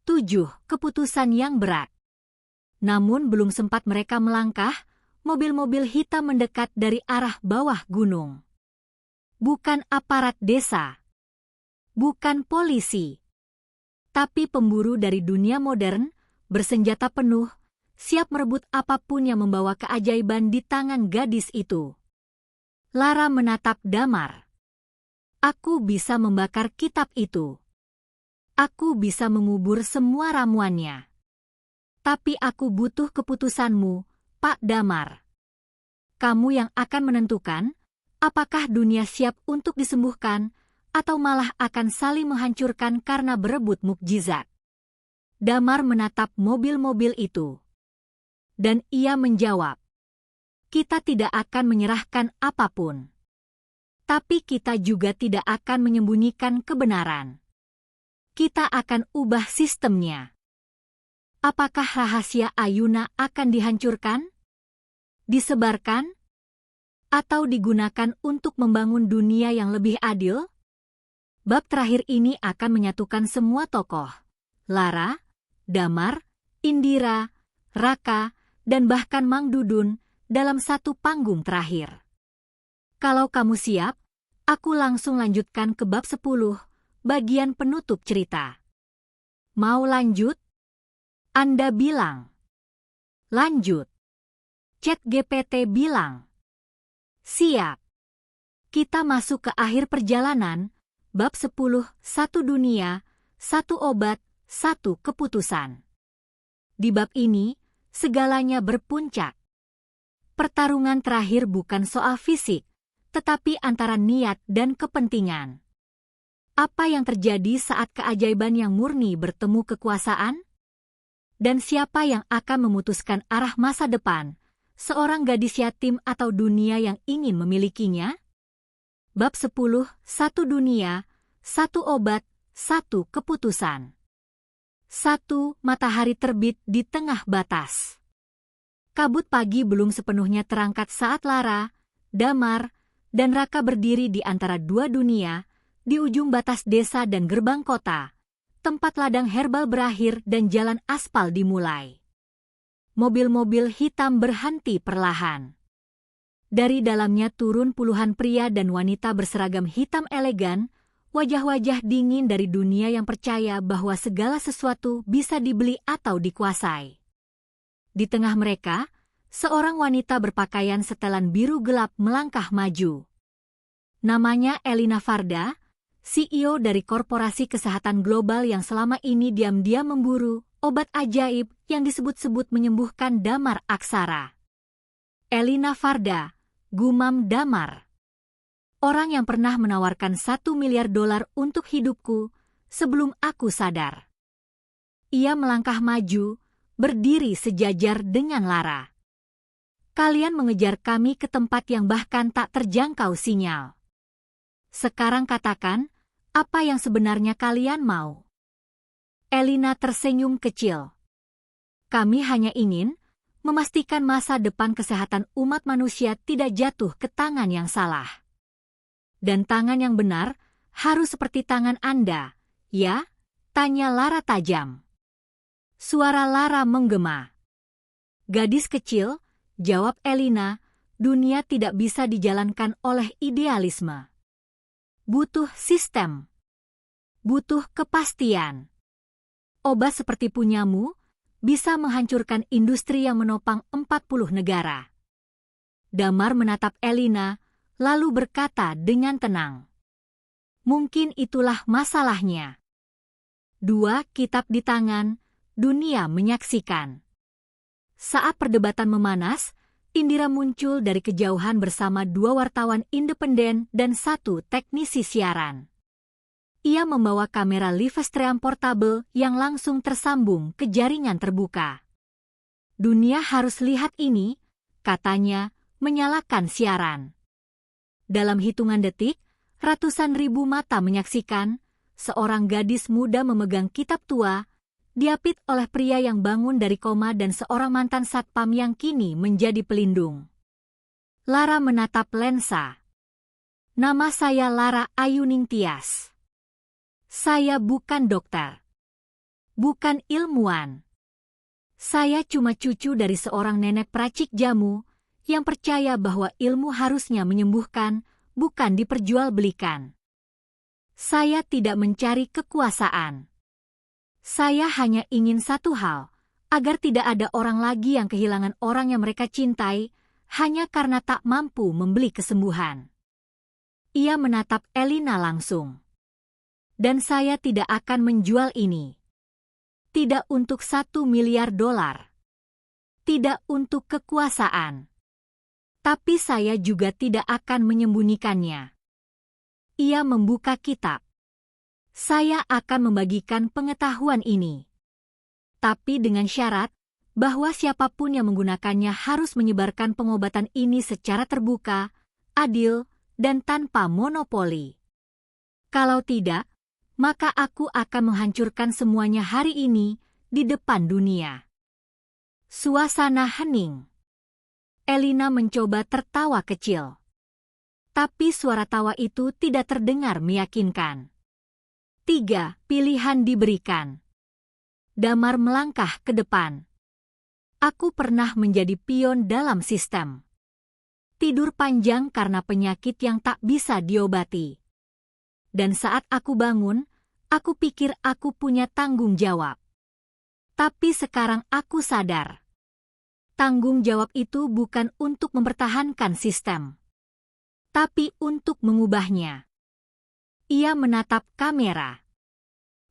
7. Keputusan yang berat. Namun belum sempat mereka melangkah, mobil-mobil hitam mendekat dari arah bawah gunung. Bukan aparat desa. Bukan polisi. Tapi pemburu dari dunia modern, bersenjata penuh, siap merebut apapun yang membawa keajaiban di tangan gadis itu. Lara menatap Damar. Aku bisa membakar kitab itu. Aku bisa mengubur semua ramuannya. Tapi aku butuh keputusanmu, Pak Damar. Kamu yang akan menentukan, apakah dunia siap untuk disembuhkan, atau malah akan saling menghancurkan karena berebut mukjizat. Damar menatap mobil-mobil itu. Dan ia menjawab, kita tidak akan menyerahkan apapun. Tapi kita juga tidak akan menyembunyikan kebenaran. Kita akan ubah sistemnya. Apakah rahasia Ayuna akan dihancurkan? Disebarkan? Atau digunakan untuk membangun dunia yang lebih adil? Bab terakhir ini akan menyatukan semua tokoh, Lara, Damar, Indira, Raka, dan bahkan Mang Dudun dalam satu panggung terakhir. Kalau kamu siap, aku langsung lanjutkan ke bab 10, bagian penutup cerita. Mau lanjut? Anda bilang. Lanjut. ChatGPT bilang. Siap. Kita masuk ke akhir perjalanan, bab 10, satu dunia, satu obat, satu keputusan. Di bab ini, segalanya berpuncak. Pertarungan terakhir bukan soal fisik, tetapi antara niat dan kepentingan. Apa yang terjadi saat keajaiban yang murni bertemu kekuasaan? Dan siapa yang akan memutuskan arah masa depan, seorang gadis yatim atau dunia yang ingin memilikinya? Bab 10, satu dunia, satu obat, satu keputusan. 1. Matahari terbit di tengah batas. Kabut pagi belum sepenuhnya terangkat saat Lara, Damar, dan Raka berdiri di antara dua dunia, di ujung batas desa dan gerbang kota, tempat ladang herbal berakhir dan jalan aspal dimulai. Mobil-mobil hitam berhenti perlahan. Dari dalamnya turun puluhan pria dan wanita berseragam hitam elegan, wajah-wajah dingin dari dunia yang percaya bahwa segala sesuatu bisa dibeli atau dikuasai. Di tengah mereka, seorang wanita berpakaian setelan biru gelap melangkah maju. Namanya Elina Farda, CEO dari korporasi kesehatan global yang selama ini diam-diam memburu obat ajaib yang disebut-sebut menyembuhkan Damar Aksara. Elina Farda, gumam Damar. Orang yang pernah menawarkan $1 miliar untuk hidupku sebelum aku sadar. Ia melangkah maju, berdiri sejajar dengan Lara. Kalian mengejar kami ke tempat yang bahkan tak terjangkau sinyal. Sekarang katakan, apa yang sebenarnya kalian mau? Elina tersenyum kecil. Kami hanya ingin memastikan masa depan kesehatan umat manusia tidak jatuh ke tangan yang salah. Dan tangan yang benar harus seperti tangan Anda, ya? Tanya Lara tajam. Suara Lara menggema. Gadis kecil, jawab Elina, dunia tidak bisa dijalankan oleh idealisme. Butuh sistem. Butuh kepastian. Obat seperti punyamu bisa menghancurkan industri yang menopang 40 negara. Damar menatap Elina, lalu berkata dengan tenang. Mungkin itulah masalahnya. 2 kitab di tangan, dunia menyaksikan. Saat perdebatan memanas, Indira muncul dari kejauhan bersama 2 wartawan independen dan 1 teknisi siaran. Ia membawa kamera Livestream portable yang langsung tersambung ke jaringan terbuka. Dunia harus lihat ini, katanya, menyalakan siaran. Dalam hitungan detik, ratusan ribu mata menyaksikan seorang gadis muda memegang kitab tua, diapit oleh pria yang bangun dari koma dan seorang mantan satpam yang kini menjadi pelindung. Lara menatap lensa. Nama saya Lara Ayuning Tias. Saya bukan dokter. Bukan ilmuwan. Saya cuma cucu dari seorang nenek peracik jamu yang percaya bahwa ilmu harusnya menyembuhkan, bukan diperjualbelikan. Saya tidak mencari kekuasaan. Saya hanya ingin satu hal, agar tidak ada orang lagi yang kehilangan orang yang mereka cintai, hanya karena tak mampu membeli kesembuhan. Ia menatap Elina langsung. Dan saya tidak akan menjual ini. Tidak untuk $1 miliar. Tidak untuk kekuasaan. Tapi saya juga tidak akan menyembunyikannya. Ia membuka kitab. Saya akan membagikan pengetahuan ini. Tapi dengan syarat bahwa siapapun yang menggunakannya harus menyebarkan pengobatan ini secara terbuka, adil, dan tanpa monopoli. Kalau tidak, maka aku akan menghancurkan semuanya hari ini di depan dunia. Suasana hening. Elina mencoba tertawa kecil. Tapi suara tawa itu tidak terdengar meyakinkan. 3 pilihan diberikan. Damar melangkah ke depan. Aku pernah menjadi pion dalam sistem. Tidur panjang karena penyakit yang tak bisa diobati. Dan saat aku bangun, aku pikir aku punya tanggung jawab. Tapi sekarang aku sadar. Tanggung jawab itu bukan untuk mempertahankan sistem, tapi untuk mengubahnya. Ia menatap kamera.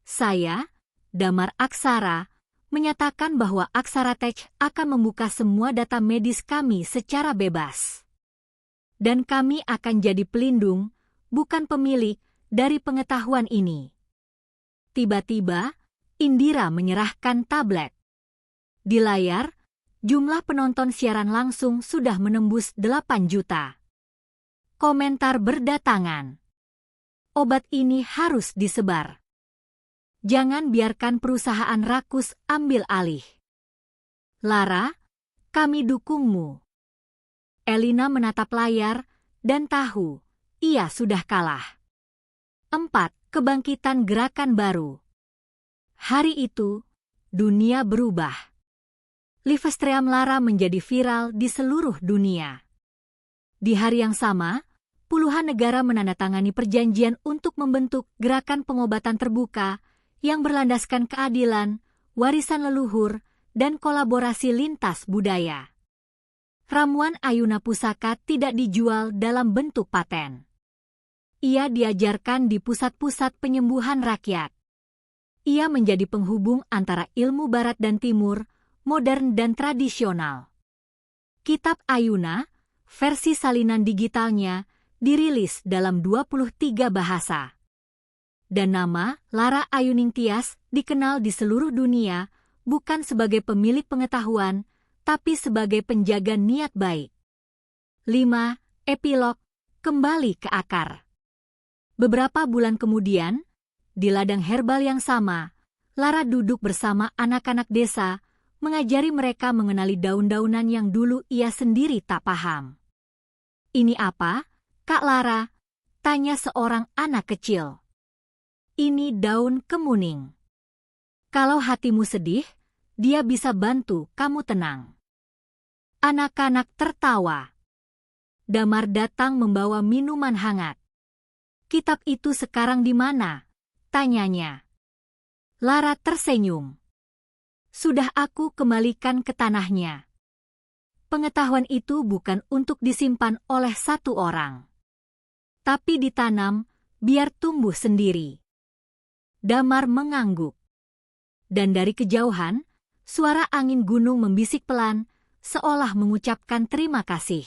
Saya, Damar Aksara, menyatakan bahwa Aksara Tech akan membuka semua data medis kami secara bebas. Dan kami akan jadi pelindung, bukan pemilik, dari pengetahuan ini. Tiba-tiba, Indira menyerahkan tablet. Di layar, Jumlah penonton siaran langsung sudah menembus 8 juta. Komentar berdatangan. Obat ini harus disebar. Jangan biarkan perusahaan rakus ambil alih. Lara, kami dukungmu. Elina menatap layar dan tahu ia sudah kalah. 4. Kebangkitan gerakan baru. Hari itu, dunia berubah. Livestream Lara menjadi viral di seluruh dunia. Di hari yang sama, puluhan negara menandatangani perjanjian untuk membentuk gerakan pengobatan terbuka yang berlandaskan keadilan, warisan leluhur, dan kolaborasi lintas budaya. Ramuan Ayuna Pusaka tidak dijual dalam bentuk paten. Ia diajarkan di pusat-pusat penyembuhan rakyat. Ia menjadi penghubung antara ilmu barat dan timur, modern dan tradisional. Kitab Ayuna, versi salinan digitalnya, dirilis dalam 23 bahasa. Dan nama Lara Ayuning Tias dikenal di seluruh dunia bukan sebagai pemilik pengetahuan, tapi sebagai penjaga niat baik. 5. Epilog, kembali ke akar. Beberapa bulan kemudian, di ladang herbal yang sama, Lara duduk bersama anak-anak desa, mengajari mereka mengenali daun-daunan yang dulu ia sendiri tak paham. "Ini apa, Kak Lara?" tanya seorang anak kecil. "Ini daun kemuning. Kalau hatimu sedih, dia bisa bantu kamu tenang." Anak-anak tertawa. Damar datang membawa minuman hangat. "Kitab itu sekarang di mana?" tanyanya. Lara tersenyum. "Sudah aku kembalikan ke tanahnya. Pengetahuan itu bukan untuk disimpan oleh satu orang, tapi ditanam biar tumbuh sendiri." Damar mengangguk. Dan dari kejauhan, suara angin gunung membisik pelan, seolah mengucapkan terima kasih.